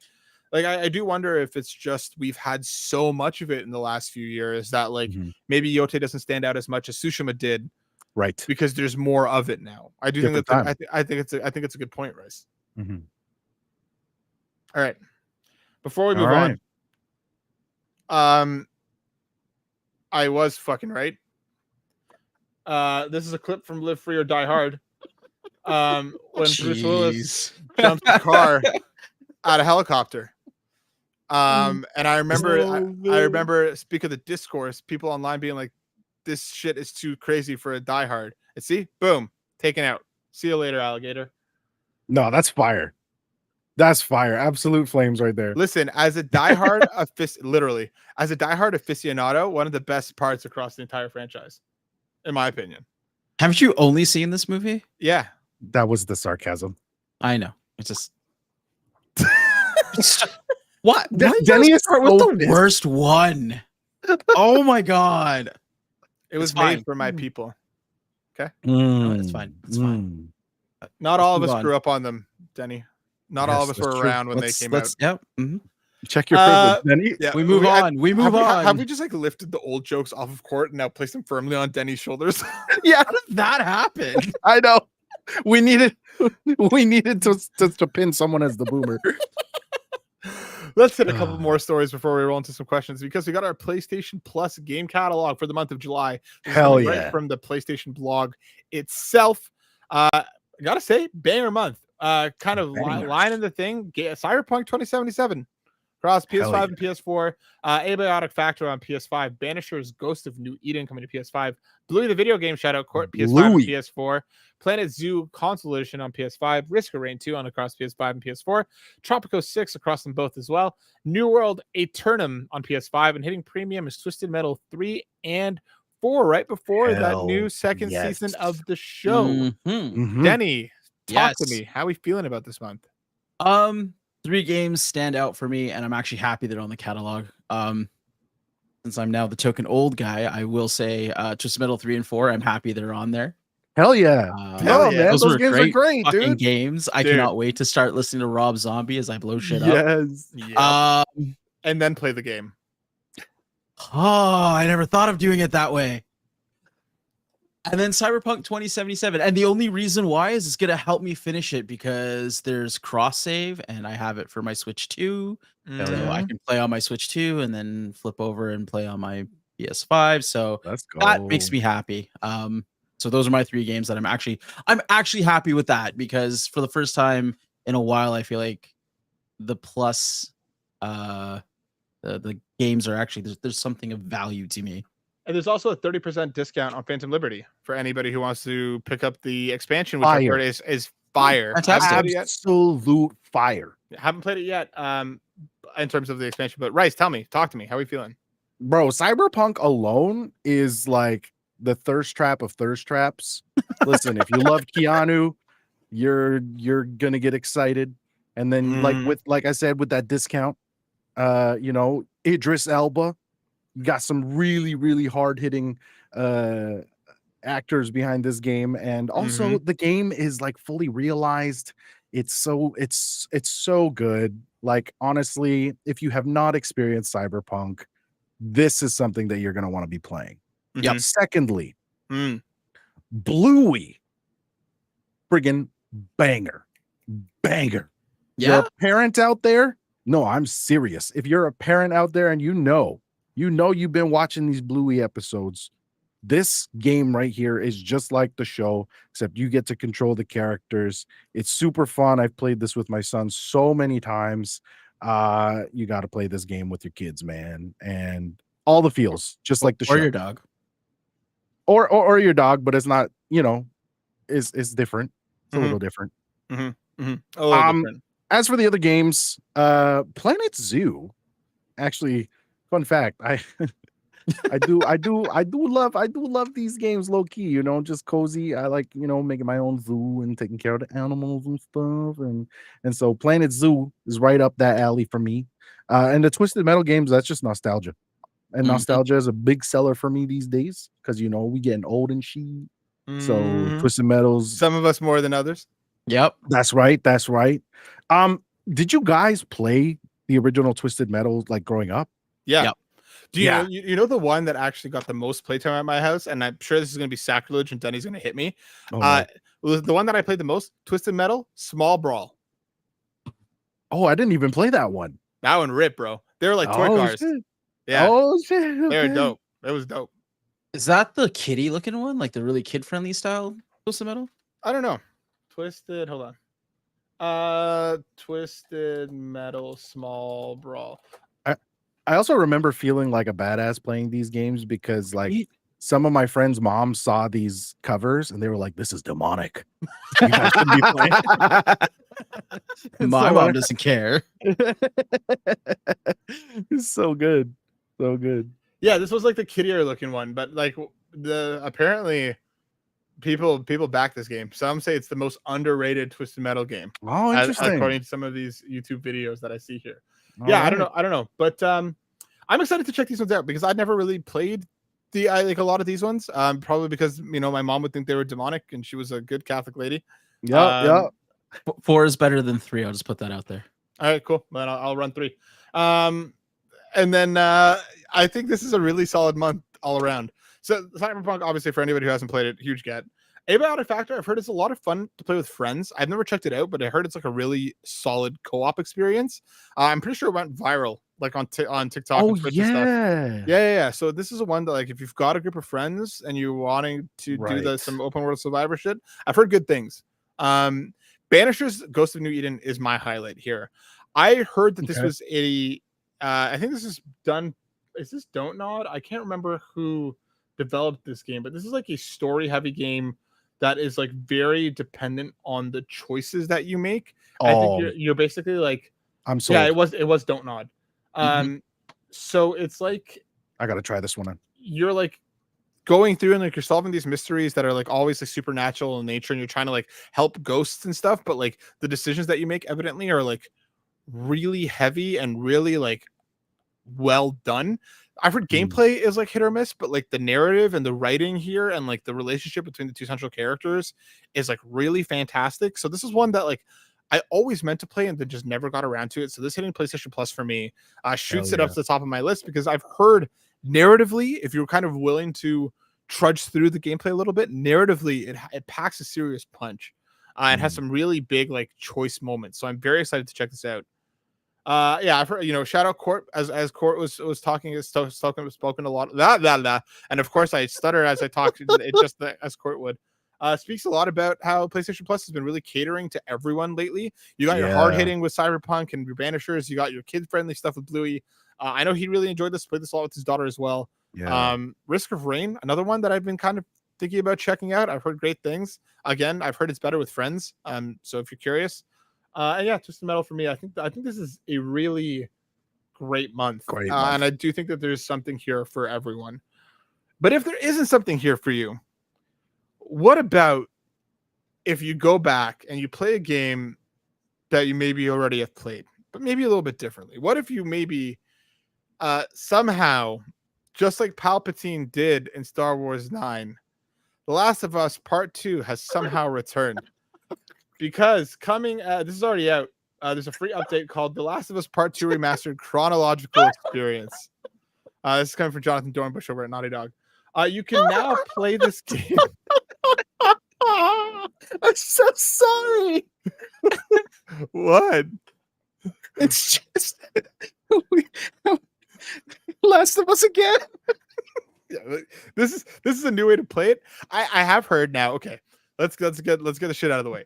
Like I do wonder if it's just we've had so much of it in the last few years that like Mhm. maybe Yotei doesn't stand out as much as Tsushima did, Right. because there's more of it now. I do think Different that's time. I think it's a good point, Rice. Mhm. All right, before we All move right. on, I was fucking right. This is a clip from Live Free or Die Hard. When Bruce Willis Jeez. jumps the car out of helicopter. And I remember, Oh, I man. remember, speak of the discourse, people online being like, "This shit is too crazy for a Die Hard." And see, boom, taken out. See you later, alligator. No, that's fire. That's fire. Absolute flames right there. Listen, as a diehard literally, as a diehard aficionado, one of the best parts across the entire franchise, in my opinion. Haven't you only seen this movie? Yeah. That was the sarcasm. I know. It's just what? De- Why you Denny gotta is start so with the pissed. worst one? Oh my god! It was It's made fine. for my people. No, it's fine. It's fine. Not Let's all of move us on. grew up on them, Denny. Not all of Yes, us that's were true. around when they came out. Yep. Mhm. Check your privilege, Benny. Yeah, We move on. We move on. Have we just like lifted the old jokes off of court and now placed them firmly on Denny's shoulders? Yeah, How did that happen? I know. We needed to pin someone as the boomer. Let's hit a couple more stories before we roll into some questions, because we got our PlayStation Plus game catalog for the month of July. This is Hell coming yeah. right from the PlayStation blog itself. I gotta say, banger month. Kind of line in the thing. Cyberpunk 2077 across PS5 and PS4. Abiotic Factor on PS5. Banisher's Ghost of New Eden coming to PS5. Bluey the video game shout out court PS5 and PS4. Planet Zoo console edition on PS5. Risk of Rain 2 on across PS5 and PS4. Tropico 6 across them both as well. New World Aeternum on PS5, and hitting premium is Twisted Metal 3 and 4 right before that new second season of the show. Denny, talk to me. How are we feeling about this month? 3 games stand out for me, and I'm actually happy they're on the catalog. Since I'm now the token old guy, I will say Twisted Metal 3 and 4, I'm happy they're on there. Hell yeah. Man, those games are great, dude. Games. I cannot wait to start listening to Rob Zombie as I blow shit up. Yes. And then play the game. Oh, I never thought of doing it that way. And then Cyberpunk 2077. And the only reason why is it's going to help me finish it because there's cross save and I have it for my Switch 2. So I can play on my Switch 2 and then flip over and play on my PS5. So that makes me happy. So those are my 3 games that I'm actually happy with that, because for the first time in a while, I feel like the plus the games are actually there's something of value to me. And there's also a 30% discount on Phantom Liberty for anybody who wants to pick up the expansion, which I've heard is fire. Fantastic. Absolute fire. Haven't played it yet in terms of the expansion, but Rice, talk to me. How are we feeling? Bro, Cyberpunk alone is like the thirst trap of thirst traps. Listen, if you love Keanu, you're gonna get excited. And then like I said, with that discount, Idris Elba, you got some really, really hard-hitting actors behind this game. And also the game is like fully realized. It's so good. Like, honestly, if you have not experienced Cyberpunk, this is something that you're gonna want to be playing. Yep. Secondly, Bluey, friggin' banger. Yeah. You're a parent out there. No, I'm serious. If you're a parent out there and you know you've been watching these Bluey episodes, this game right here is just like the show, except you get to control the characters. It's super fun. I've played this with my son so many times. You got to play this game with your kids, man, and all the feels, just like the show. Or your dog. Or your dog, but it's not, it's different. It's a little different. A little different. As for the other games, Planet Zoo, actually, fun fact, I do love these games low key, just cozy. I like, making my own zoo and taking care of the animals and stuff. And so Planet Zoo is right up that alley for me. And the Twisted Metal games, that's just nostalgia. And nostalgia is a big seller for me these days because we getting old and shit. So Twisted Metals, some of us more than others. Yep, that's right. Did you guys play the original Twisted Metal like growing up? Yeah. Yep. Do you know the one that actually got the most playtime at my house? And I'm sure this is going to be sacrilege and Denny's going to hit me. Was the one that I played the most, Twisted Metal Small Brawl. Oh, I didn't even play that one. That one ripped, bro. They were like toy cars. Shit. Yeah. Oh shit. Okay. They were dope. It was dope. Is that the kitty looking one? Like the really kid friendly style Twisted Metal? I don't know. Hold on. Twisted Metal Small Brawl. I also remember feeling like a badass playing these games because like some of my friends' moms saw these covers and they were like, "This is demonic. You guys shouldn't be playing." My mom doesn't care. It's so good. So good. Yeah, this was like the kiddier looking one, but like apparently people back this game. Some say it's the most underrated Twisted Metal game. Oh, interesting. According to some of these YouTube videos that I see here. Yeah, right. I don't know. But I'm excited to check these ones out because I'd never really played a lot of these ones. Probably because my mom would think they were demonic and she was a good Catholic lady. Yep. 4 is better than 3. I'll just put that out there. All right, cool. Then I'll run 3. And then I think this is a really solid month all around. So Cyberpunk, obviously, for anybody who hasn't played it, huge get. Abiotic Factor, I've heard it's a lot of fun to play with friends. I've never checked it out, but I heard it's like a really solid co-op experience. I'm pretty sure it went viral, like on TikTok and Twitch and stuff. Yeah. So this is a one that, like, if you've got a group of friends and you're wanting to do some open world survivor shit, I've heard good things. Banisher's Ghost of New Eden is my highlight here. I heard that this was I think this is done. Is this Don't Nod? I can't remember who developed this game, but this is like a story-heavy game that is like very dependent on the choices that you make. I think you're basically like, I'm sold. Yeah, it was Don't Nod. So it's like, I gotta try this one on. You're like going through and like you're solving these mysteries that are like always like supernatural in nature, and you're trying to like help ghosts and stuff, but like the decisions that you make evidently are like really heavy and really like well done. I've heard gameplay is like hit or miss, but like the narrative and the writing here and like the relationship between the two central characters is like really fantastic. So this is one that like I always meant to play and then just never got around to it. So this hitting PlayStation Plus for me shoots it up to the top of my list, because I've heard narratively, if you're kind of willing to trudge through the gameplay a little bit, narratively it packs a serious punch. It has some really big like choice moments. So I'm very excited to check this out. I've heard, shout out Court as Court was talking, spoken a lot, and of course I stutter as I talk. It just as Court would. Speaks a lot about how PlayStation Plus has been really catering to everyone lately. You got your hard hitting with Cyberpunk and your Banishers. You got your kid friendly stuff with Bluey. I know he really enjoyed this. Played this a lot with his daughter as well. Risk of Rain, another one that I've been kind of thinking about checking out. I've heard great things. Again, I've heard it's better with friends. So if you're curious. Just the medal for me. I think this is a really great month. And I do think that there's something here for everyone. But if there isn't something here for you, what about if you go back and you play a game that you maybe already have played, but maybe a little bit differently? What if you maybe somehow, just like Palpatine did in Star Wars 9, The Last of Us Part 2 has somehow returned? Because coming, this is already out. There's a free update called The Last of Us Part 2 Remastered Chronological Experience. This is coming from Jonathan Dornbush over at Naughty Dog. You can now play this game. I'm so sorry. What? It's just Last of Us again. This is a new way to play it. I have heard now. Okay, let's get the shit out of the way.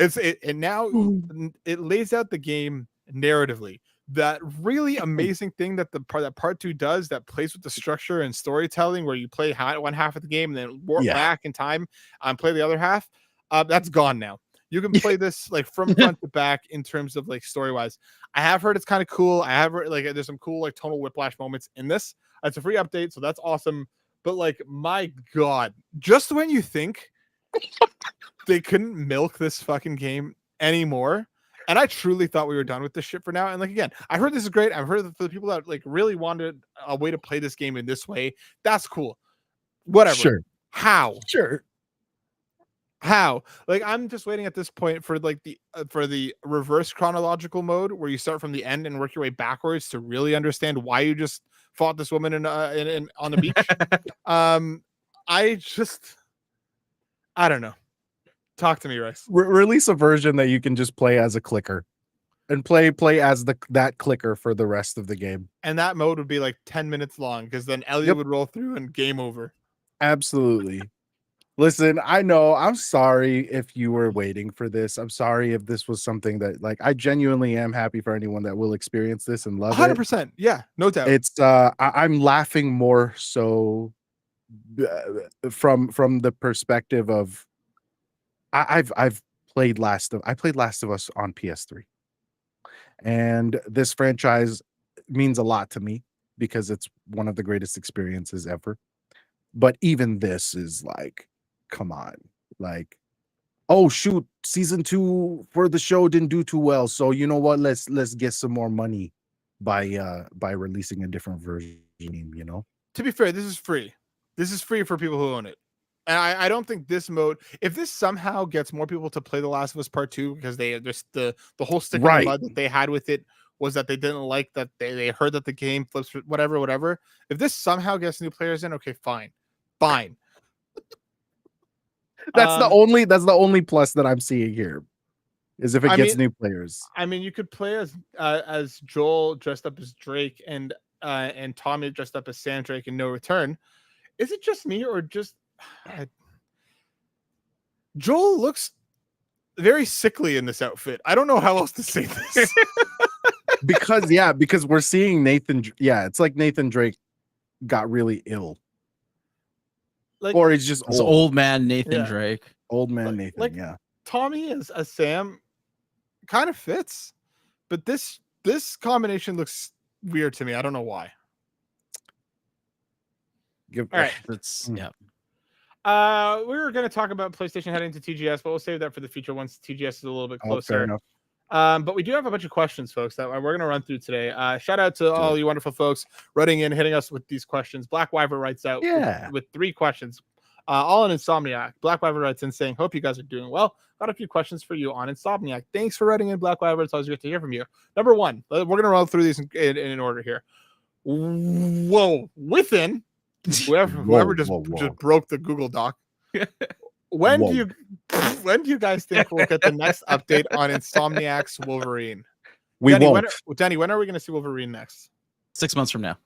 It lays out the game narratively. That really amazing thing that part 2 does, that plays with the structure and storytelling, where you play one half of the game and then warp back in time and play the other half. That's gone now. You can play this like from front to back in terms of like story wise. I have heard it's kind of cool. I have heard like there's some cool like tonal whiplash moments in this. It's a free update, so that's awesome. But like, my God, just when you think they couldn't milk this fucking game anymore, and I truly thought we were done with this shit for now. And like, again, I heard this is great. I've heard that for the people that like really wanted a way to play this game in this way, that's cool. Whatever. Sure. How? Sure. How? Like, I'm just waiting at this point for like for the reverse chronological mode, where you start from the end and work your way backwards to really understand why you just fought this woman on the beach. I don't know. Talk to me, Rice. Release a version that you can just play as a clicker and play as that clicker for the rest of the game. And that mode would be like 10 minutes long, because then Elliot would roll through and game over. Absolutely. Listen, I know, I'm sorry if you were waiting for this. I'm sorry if this was something that, like, I genuinely am happy for anyone that will experience this and love 100%. it. Yeah, no doubt. It's I'm laughing more so from the perspective of I've played Last of Us on PS3. And this franchise means a lot to me because it's one of the greatest experiences ever. But even this is like, come on, like, oh shoot, season 2 for the show didn't do too well, so you know what, let's get some more money by releasing a different version, you know. To be fair, this is free for people who own it. And I don't think this mode, if this somehow gets more people to play The Last of Us Part 2, because they just the whole stick in the mud that they had with it was that they didn't like that they heard that the game flips, whatever. If this somehow gets new players in, okay, fine. That's the only plus that I'm seeing here, is if it gets new players. I mean, you could play as Joel dressed up as Drake and Tommy dressed up as Sam Drake in No Return. Is it just me or just Joel looks very sickly in this outfit? I don't know how else to say this. because we're seeing Nathan. Yeah, it's like Nathan Drake got really ill, or he's just old man Nathan Drake. Old man Nathan. Yeah, Tommy as Sam kind of fits, but this combination looks weird to me. I don't know why. All right, that's yeah. We were going to talk about PlayStation heading to TGS, but we'll save that for the future once TGS is a little bit closer. Fair enough. But we do have a bunch of questions, folks, that we're going to run through today. Shout out to all you wonderful folks writing in, hitting us with these questions. Black Wyver writes out with 3 questions, all on Insomniac. Black Wyver writes in saying, hope you guys are doing well. Got a few questions for you on Insomniac. Thanks for writing in, Black Wyver. It's always good to hear from you. Number 1, we're going to run through these in order here. Whoa, within whoever just broke the Google Doc. When do you guys think we'll get the next update on Insomniac's Wolverine? Danny, when are we going to see Wolverine next? 6 months from now.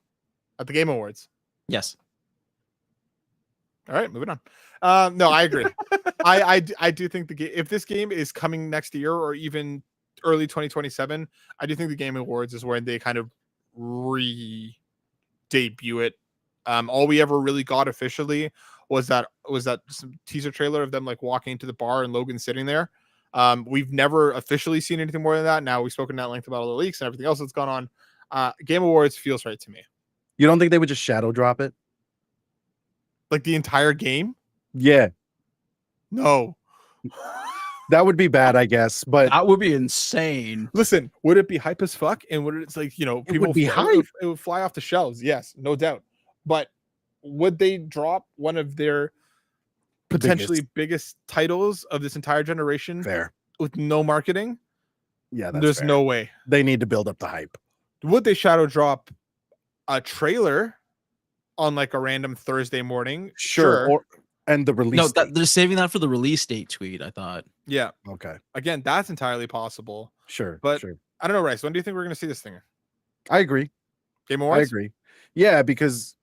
At the Game Awards? Yes. All right, moving on. No, I agree. I do think if this game is coming next year or even early 2027, I do think the Game Awards is where they kind of re-debut it. All we ever really got officially was that some teaser trailer of them like walking into the bar and Logan sitting there. We've never officially seen anything more than that. Now we've spoken at length about all the leaks and everything else that's gone on. Game Awards feels right to me. You don't think they would just shadow drop it? Like the entire game? Yeah. No. That would be bad, I guess, but that would be insane. Listen, would it be hype as fuck? And would it's like, people would be hype. It would fly off the shelves. Yes, no doubt. But would they drop one of their potentially biggest titles of this entire generation with no marketing? Yeah, there's no way. They need to build up the hype. Would they shadow drop a on like a random Thursday morning? Sure. And the release date. They're saving that for the release date tweet, I thought. Yeah. Okay. Again, that's entirely possible. Sure. But I don't know, Rice. When do you think we're going to see this thing? I agree. Game Awards? I agree. Yeah, because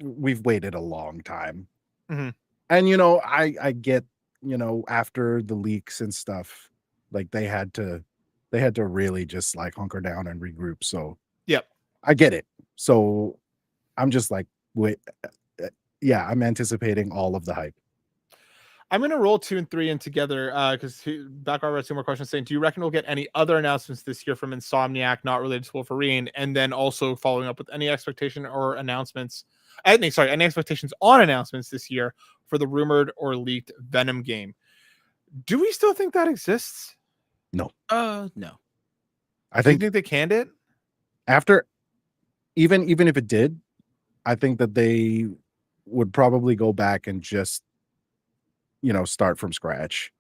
we've waited a long time. Mm-hmm. And, I get, after the leaks and stuff, like they had to really just like hunker down and regroup. So yep, I get it. So I'm just like, I'm anticipating all of the hype. I'm going to roll 2 and 3 in together because Backrow has 2 more questions saying, do you reckon we'll get any other announcements this year from Insomniac not related to Wolverine? And then also following up with any expectation or announcements, any expectations on announcements this year for the rumored or leaked Venom game. Do we still think that exists? No. No. I think they canned it? After, even if it did, I think that they would probably go back and just start from scratch.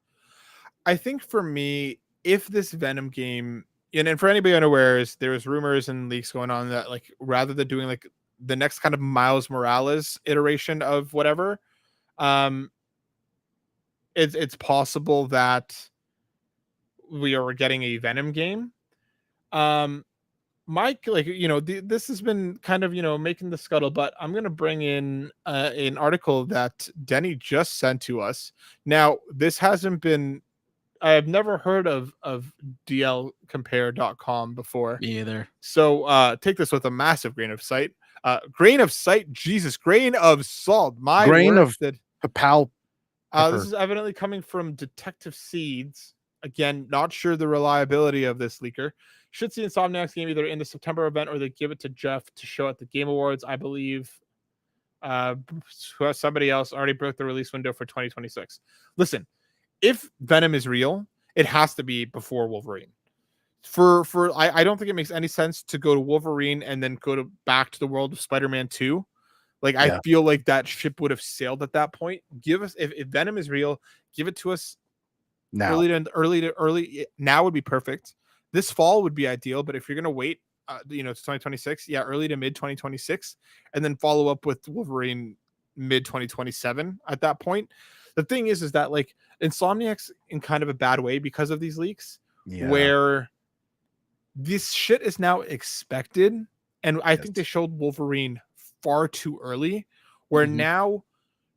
I think for me, if this Venom game, and for anybody unaware, there was rumors and leaks going on that like rather than doing like the next kind of Miles Morales iteration of whatever, it's possible that we are getting a Venom game. Mike, this has been kind of, making the scuttlebutt. I'm going to bring in an article that Denny just sent to us. This hasn't been, I have never heard of dlcompare.com before. Me either. So take this with a massive grain of salt. Grain of salt. This is evidently coming from Detective Seeds. Again, not sure the reliability of this leaker. Should see Insomniac's game either in the September event or they give it to Jeff to show at the Game Awards. I believe somebody else already broke the release window for 2026. Listen, if Venom is real, it has to be before Wolverine. I don't think it makes any sense to go to Wolverine and then back to the world of Spider-Man 2. Like, I feel like that ship would have sailed at that point. Give us if Venom is real, give it to us Now, early. Now would be perfect. This fall would be ideal, but if you're gonna wait, to 2026, yeah, early to mid 2026, and then follow up with Wolverine mid 2027. At that point, the thing is that like Insomniac's in kind of a bad way because of these leaks, where this shit is now expected, and I think they showed Wolverine far too early, where now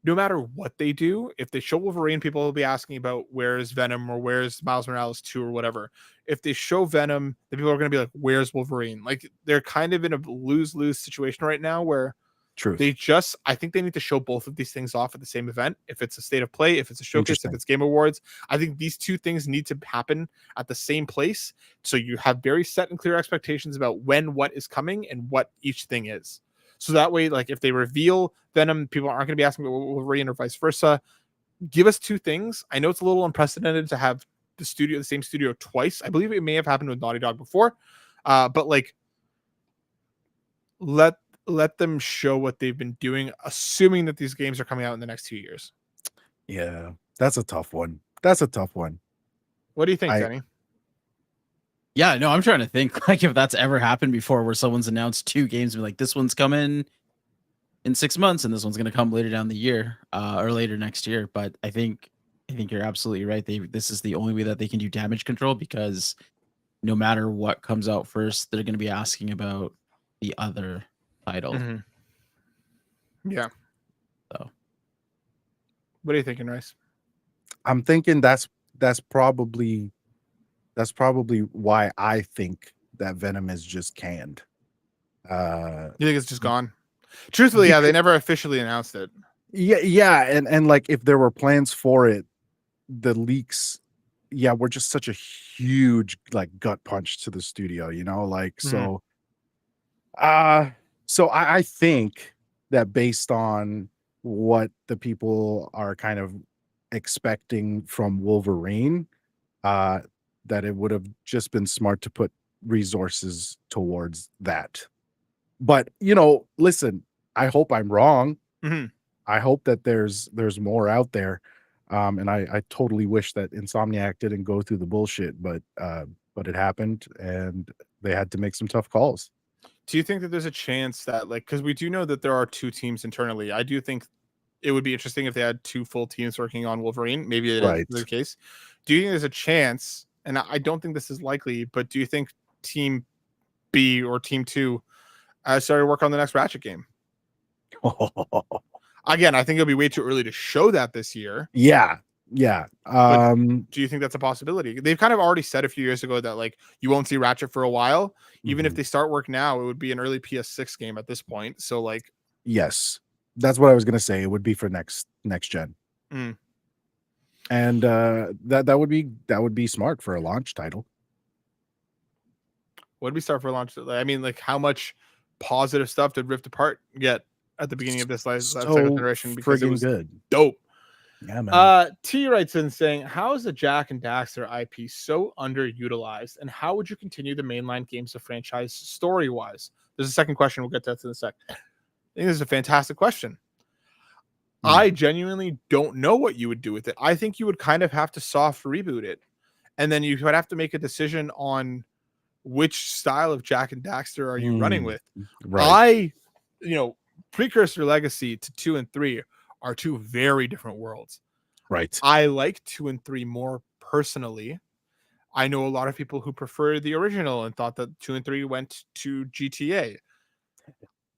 no matter what they do, if they show Wolverine, people will be asking about where's Venom or where's Miles Morales 2 or whatever. If they show Venom, then people are going to be like, where's Wolverine? Like, they're kind of in a lose-lose situation right now where I think they need to show both of these things off at the same event. If it's a state of play, if it's a showcase, if it's Game Awards, I think these two things need to happen at the same place. So you have very set and clear expectations about when what is coming and what each thing is. So that way, like if they reveal Venom, people aren't going to be asking about Wolverine or vice versa. Give us two things. I know it's a little unprecedented to have the same studio twice. I believe it may have happened with Naughty Dog before, but like let them show what they've been doing, assuming that these games are coming out in the next 2 years. Yeah, that's a tough one. That's a tough one. What do you think, Danny? Yeah, no, I'm trying to think like if that's ever happened before where someone's announced two games and like this one's coming in 6 months and this one's going to come later down the year or later next year. But I think you're absolutely right. This is the only way that they can do damage control, because no matter what comes out first, they're going to be asking about the other title. Yeah. So what are you thinking, Rice? I'm thinking that's probably why I think that Venom is just canned. You think it's just gone? Truthfully, yeah, they never officially announced it. Yeah, and like if there were plans for it, the leaks, were just such a huge like gut punch to the studio, like so. So I think that based on what the people are kind of expecting from Wolverine, that it would have just been smart to put resources towards that. But listen, I hope I'm wrong. I hope that there's more out there. And I totally wish that Insomniac didn't go through the bullshit, but it happened and they had to make some tough calls. Do you think that there's a chance that, like, because we do know that there are two teams internally, I do think it would be interesting if they had two full teams working on Wolverine. Maybe it is the case. Do you think there's a chance, and I don't think this is likely, but do you think Team B or Team 2 started work on the next Ratchet game? Again, I think it'll be way too early to show that this year. Yeah. Do you think that's a possibility? They've kind of already said a few years ago that like you won't see Ratchet for a while. Even if they start work now, it would be an early PS6 game at this point. So like, yes, that's what I was gonna say. It would be for next gen. And that would be smart for a launch title. Would we start for a launch? I mean, like how much positive stuff did Rift Apart get at the beginning of this second generation? Because it was good. Dope. Yeah, man. T writes in saying, how is the Jak and Daxter IP so underutilized, and how would you continue the mainline games of franchise story-wise? There's a second question. We'll get to that in a sec. I think this is a fantastic question. I genuinely don't know what you would do with it. I think you would kind of have to soft reboot it, and then you would have to make a decision on which style of Jak and Daxter are you running with. Right. Precursor Legacy to 2 and 3 are two very different worlds. Right. I like 2 and 3 more personally. I know a lot of people who prefer the original and thought that 2 and 3 went to GTA.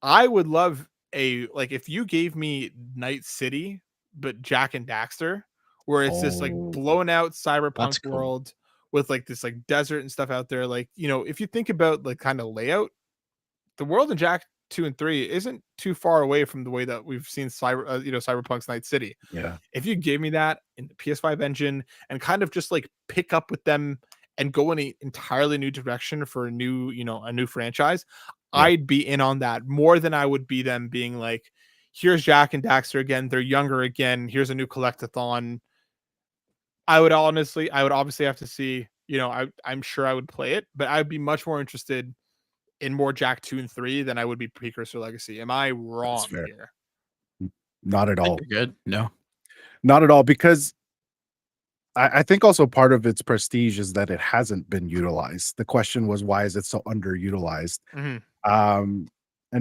I would love if you gave me Night City, but Jak and Daxter, where it's this like blown out cyberpunk world with like this like desert and stuff out there. Like, if you think about like kind of layout, the world in Jak 2 and 3 isn't too far away from the way that we've seen Cyberpunk's Night City. Yeah. If you gave me that in the PS5 engine and kind of just like pick up with them and go in an entirely new direction for a new franchise, I'd be in on that more than I would be them being like, here's Jak and Daxter again. They're younger again. Here's a new collectathon. I would obviously have to see, I'm sure I would play it, but I'd be much more interested in more Jak 2 and 3 than I would be Precursor Legacy. Am I wrong fair. here? Not at I all. think you're good. No. Not at all, because I think also part of its prestige is that it hasn't been utilized. The question was, why is it so underutilized? And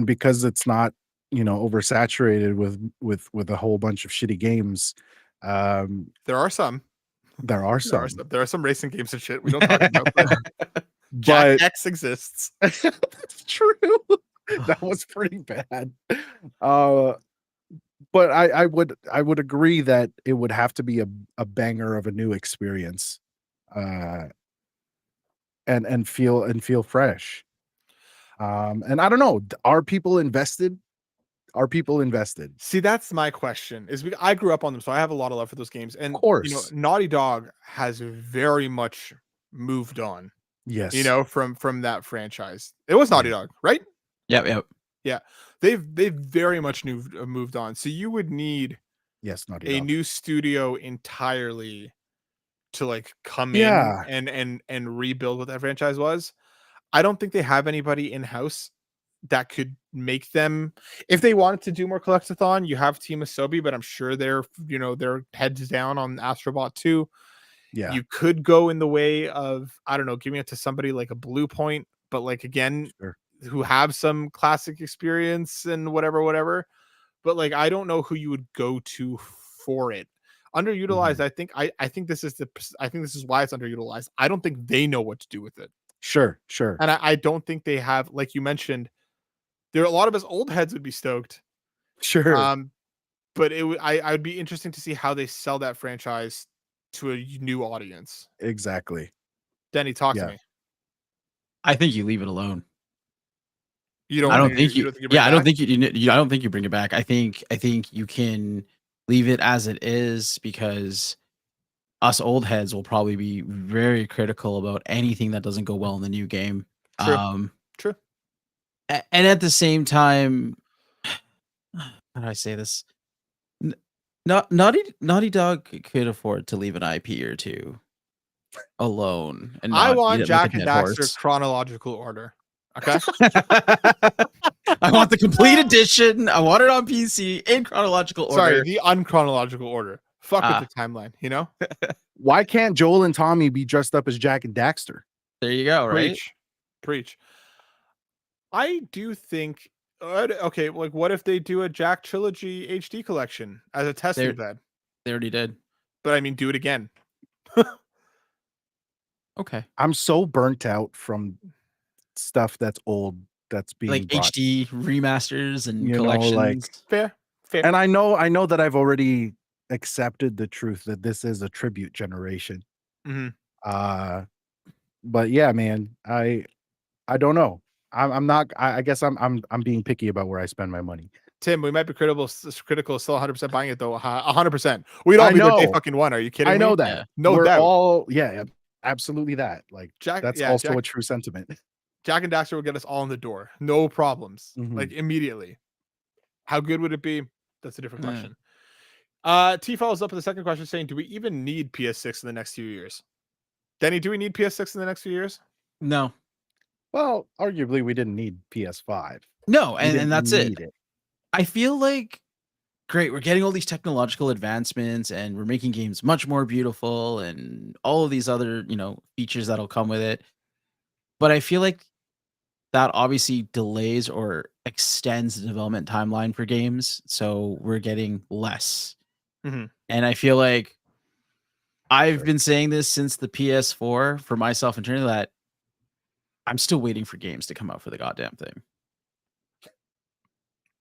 because it's not, oversaturated with a whole bunch of shitty games. There are some. There are some. There are some racing games and shit we don't talk about. But But Jak X exists. that's true. That was pretty bad. But I would agree that it would have to be a banger of a new experience, and feel fresh. And I don't know, are people invested? Are people invested? See, that's my question. I grew up on them, so I have a lot of love for those games. And Of course. Naughty Dog has very much moved on. Yes. From that franchise. It was Naughty Dog, right? Yep. Yeah. They've very much moved on. So you would need Naughty a Dog. new studio entirely to like come Yeah. in and rebuild what that franchise was. I don't think they have anybody in-house that could make them. If they wanted to do more collectathon, you have Team Asobi, but I'm sure they're heads down on Astrobot 2. Yeah. You could go in the way of, I don't know, giving it to somebody like a Blue Point, but like again, Sure. who have some classic experience and whatever. But like, I don't know who you would go to for it. Underutilized. I think this is why it's underutilized. I don't think they know what to do with it. Sure. And I don't think they have, like you mentioned, there are a lot of us old heads would be stoked. Sure. But I'd be interesting to see how they sell that franchise to a new audience. Exactly. Denny, talk to me. I think you leave it alone. You don't. I don't think you. Yeah, I don't think you. I don't think you bring it back. I think you can leave it as it is, because us old heads will probably be very critical about anything that doesn't go well in the new game. True. And at the same time, how do I say this? Naughty Dog could afford to leave an IP or two alone, and I not want beat it like Jak a and dead Daxter horse. chronological order. Okay. I want the complete edition. I want it on PC in chronological order. Sorry, the unchronological order. Fuck with the timeline, Why can't Joel and Tommy be dressed up as Jak and Daxter? There you go, right? Preach. I do think, okay, like what if they do a Jak Trilogy HD collection as a testing bed? They already did. But I mean, do it again. Okay. I'm so burnt out from stuff that's old, that's being like brought. HD remasters and collections. Fair. And I know that I've already accepted the truth that this is a tribute generation. But yeah, man, I don't know. I'm not. I guess I'm being picky about where I spend my money. Tim, we might be critical, still 100% buying it though. 100%. We'd all be there day fucking one. Are you kidding me? I know that. Yeah. No doubt. All, absolutely that. Like that's also a true sentiment. Jak and Daxter will get us all in the door. No problems. Like immediately. How good would it be? That's a different question. T follows up with the second question saying, do we even need PS6 in the next few years? Denny, do we need PS6 in the next few years? No. Well, arguably we didn't need PS5. No, and that's it. I feel like, great, we're getting all these technological advancements and we're making games much more beautiful and all of these other, features that'll come with it. But I feel like that obviously delays or extends the development timeline for games. So we're getting less. And I feel like I've been saying this since the PS4 for myself internally, that I'm still waiting for games to come out for the goddamn thing.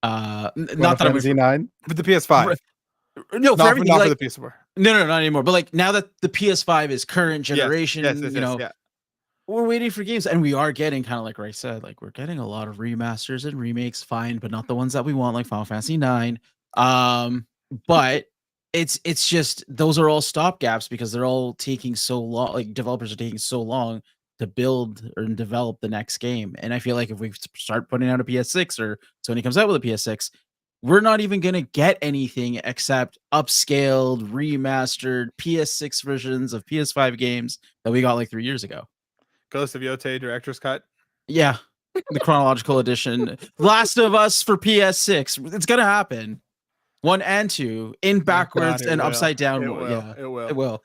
Not that I'm waiting 9 with the PS5. No, for everything. For the PS4. No, not anymore. But like now that the PS5 is current generation, we're waiting for games, and we are getting, kind of like Ray said, like we're getting a lot of remasters and remakes, fine, but not the ones that we want, like Final Fantasy 9. But it's just those are all stopgaps because they're all taking so long. Like developers are taking so long to build or develop the next game. And I feel like if we start putting out a PS6 or Sony comes out with a PS6, we're not even going to get anything except upscaled, remastered PS6 versions of PS5 games that we got like 3 years ago. Ghost of Yotei director's cut. Yeah. The chronological edition. Last of Us for PS6. It's gonna happen. 1 and 2 in backwards God, it and will. upside down. It will. Yeah, It will. it will.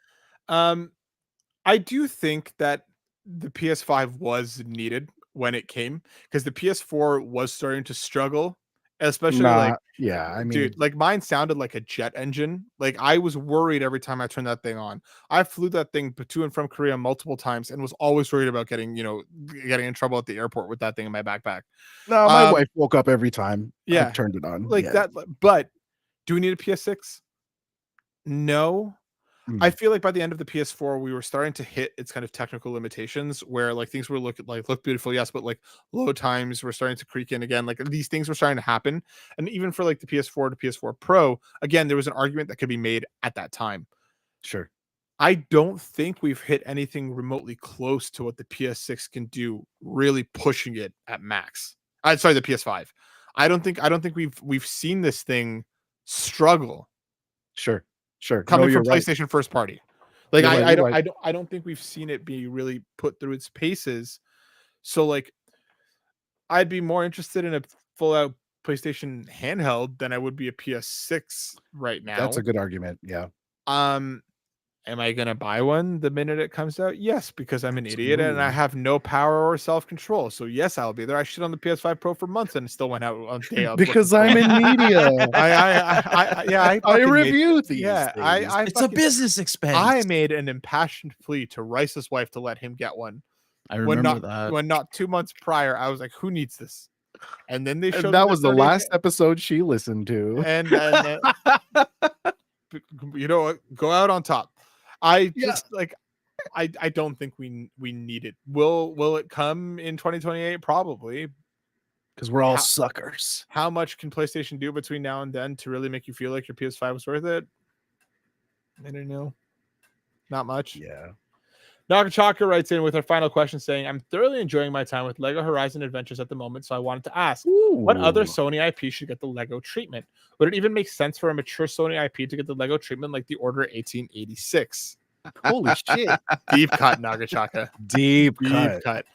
I do think that the PS5 was needed when it came because the PS4 was starting to struggle, especially like, Nah, yeah, I mean, dude, like mine sounded like a jet engine. Like I was worried every time I turned that thing on. I flew that thing to and from Korea multiple times and was always worried about getting in trouble at the airport with that thing in my backpack. no, my Um, wife woke up every time I yeah, turned it on. like Yeah. that. But do we need a PS6? No. I Mm, feel like by the end of the PS4, we were starting to hit its kind of technical limitations where like things were look beautiful, yes, but like load times were starting to creak in again. Like these things were starting to happen. And even for like the PS4 to PS4 Pro, again, there was an argument that could be made at that time. sure. I don't think we've hit anything remotely close to what the PS6 can do, really pushing it at max. I'm sorry, the PS5. I don't think we've seen this thing struggle Sure. Sure. No, coming you're from right. PlayStation first party. Like You're right. I You're don't right. I don't I don't think we've seen it be really put through its paces. So like I'd be more interested in a full out PlayStation handheld than I would be a PS6 right That's now. a good argument. Yeah. Um am I gonna buy one the minute it comes out? Yes, because I'm an idiot and I Absolutely. have no power or self-control. So yes, I'll be there. I shit on the PS5 Pro for months and it still went out on day of looking Because for I'm one. in media. Yeah, I I fucking made review these yeah, things. I It's a fucking business expense. I made an impassioned plea to Rice's wife to let him get one. I When remember not that. when not 2 months prior, I was like, "Who needs this?" And then they And showed me that the was the 30 last episode she listened to. and you know what? Go out on top. I Yeah. just like I don't think we need it. Will it come in 2028? Probably. Because we're all How suckers. how much can PlayStation do between now and then to really make you feel like your PS5 was worth it? I don't know. Not much. Yeah. Nakachaka writes in with our final question saying, I'm thoroughly enjoying my time with LEGO Horizon Adventures at the moment, so I wanted to ask, what other Ooh. Sony IP should get the LEGO treatment? Would it even make sense for a mature Sony IP to get the LEGO treatment like the Order 1886? Holy shit. Deep cut, Nagachaka. Deep Deep cut. cut.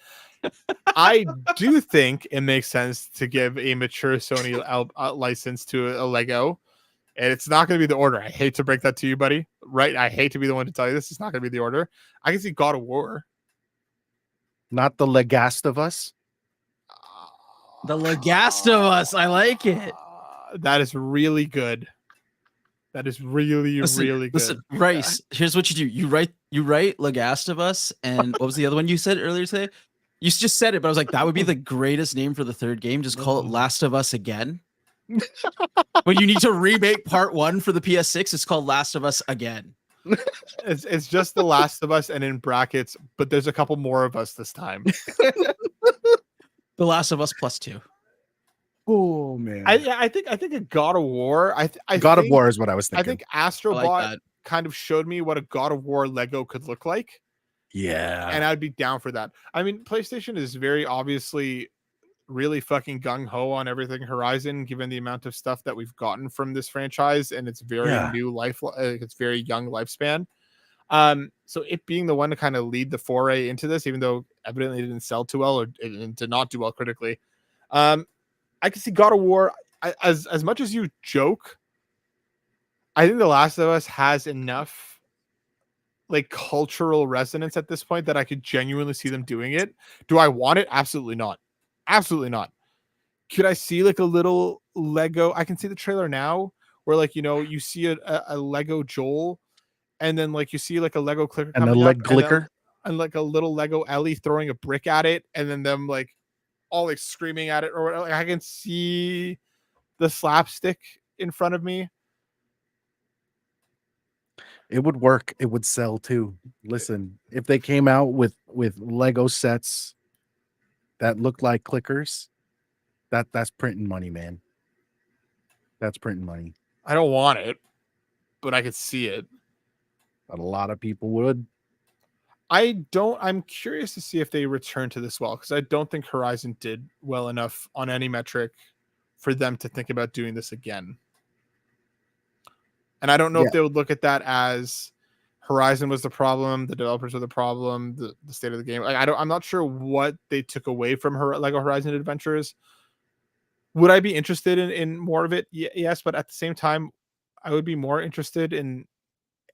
I do think it makes sense to give a mature Sony license to a Lego. And it's not going to be the Order. I hate to break that to you, buddy. Right? I hate to be the one to tell you this. It's not going to be the Order. I can see God of War. Not the Legast of Us. The Last of Us. I like it. That is really good. That is really, really good. Listen, Rice, here's what you do. You write Last of Us, and what was the other one you said earlier today? You just said it, but I was like, that would be the greatest name for the third game. Just call it Last of Us Again. When you need to remake part 1 for the PS6, it's called Last of Us Again. It's just The Last of Us and in brackets, but there's a couple more of us this time. The Last of Us +2. Oh man. I think a God of War. God of War is what I was I thinking. think Astrobot like that. kind of showed me what a God of War Lego could look like. Yeah. And I'd be down for that. I mean, PlayStation is very obviously really fucking gung-ho on everything Horizon, given the amount of stuff that we've gotten from this franchise and its very new life, its very young lifespan. So it being the one to kind of lead the foray into this, even though evidently it didn't sell too well or it did not do well critically. I can see God of War as much as you joke. I think The Last of Us has enough like cultural resonance at this point that I could genuinely see them doing it. Do I want it? Absolutely not. Absolutely not. Could I see like a little Lego? I can see the trailer now where like, you see a Lego Joel and then like you see like a Lego clicker And a coming leg up clicker. and like a little Lego Ellie throwing a brick at it and then them like all like screaming at it or whatever. Like, I can see the slapstick in front of me. It would work. It would sell too. Listen, if they came out with Lego sets that look like clickers, that's printing money, man. That's printing money. I don't want it, but I could see it. A lot of people would. I'm curious to see if they return to this well, because I don't think Horizon did well enough on any metric for them to think about doing this again. And I don't know if they would look at that as Horizon was the problem, the developers were the problem, the state of the game. Like I'm not sure what they took away from her Lego Horizon Adventures. Would I be interested in more of it? Yes, but at the same time, I would be more interested in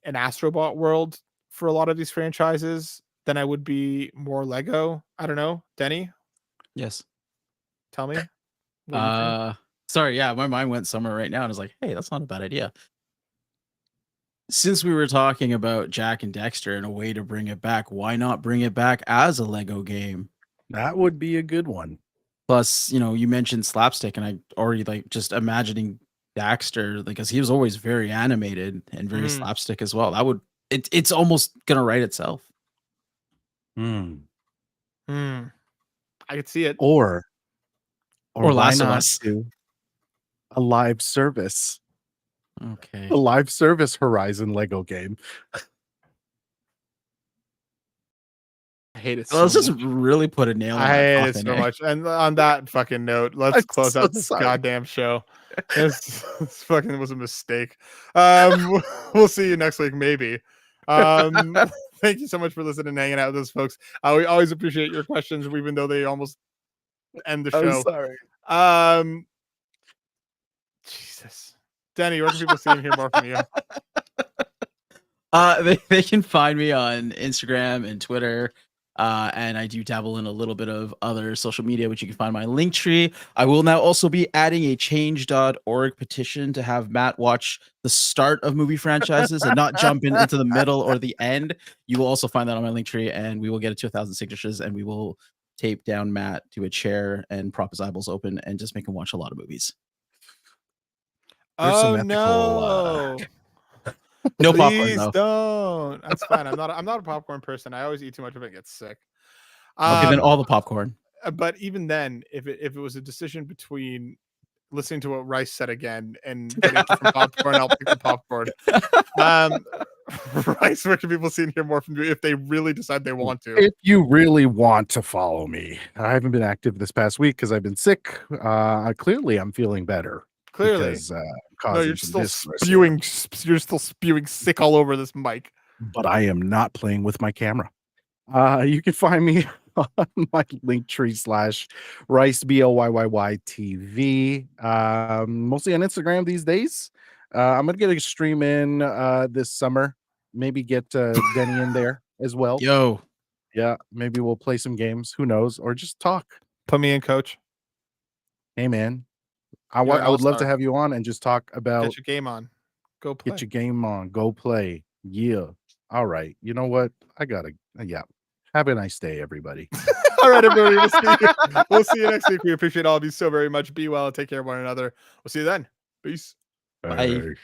an Astrobot world for a lot of these franchises than I would be more Lego. I don't know. Denny, Yes. tell me what you think. Sorry, yeah, my mind went somewhere right now and I was like, hey, that's not a bad idea. Since we were talking about Jack and Dexter and a way to bring it back, why not bring it back as a Lego game? That would be a good one. Plus, you mentioned slapstick, and I already like just imagining Dexter, because he was always very animated and very slapstick as well. That would it's almost gonna write itself. I could see it. Or Or why Last of not Us. do a live service? Okay. A live service Horizon Lego game. I hate it. Let's just really put a nail in I that hate it coffin, so eh? much. And on that fucking note, let's I'm close so out this sorry. goddamn show. This fucking was a mistake. We'll see you next week, maybe. Thank you so much for listening and hanging out with us, folks. We always appreciate your questions, even though they almost end the show. I'm sorry. Jesus. Danny, where can people see and hear more from you? They can find me on Instagram and Twitter. And I do dabble in a little bit of other social media, which you can find my link tree. I will now also be adding a change.org petition to have Matt watch the start of movie franchises and not jump into the middle or the end. You will also find that on my link tree, and we will get it to 1,000 signatures, and we will tape down Matt to a chair and prop his eyeballs open and just make him watch a lot of movies. Oh no. No Please popcorn, though. don't. That's fine. I'm not a popcorn person. I always eat too much of it and get sick. Okay, then all the popcorn. But even then, if it was a decision between listening to what Rice said again and getting different popcorn, I'll pick the popcorn. Rice, where can people see and hear more from you if they really decide they want to? If you really want to follow me, I haven't been active this past week because I've been sick. Clearly, I'm feeling better. Clearly, because, no, you're still spewing. You're still spewing sick all over this mic. But I am not playing with my camera. You can find me on my Linktree / Rice BLYYY TV. Mostly on Instagram these days. I'm gonna get a stream in this summer. Maybe get Denny in there as well. Yo, yeah, maybe we'll play some games. Who knows? Or just talk. Put me in, coach. Hey, man. I would love to have you on and just talk about get your game on. Go play. Get your game on. Go play. Yeah. All right. You know what? I gotta. Yeah. Have a nice day, everybody. All right, everybody. We'll see you next week. We appreciate all of you so very much. Be well. Take care of one another. We'll see you then. Peace. bye.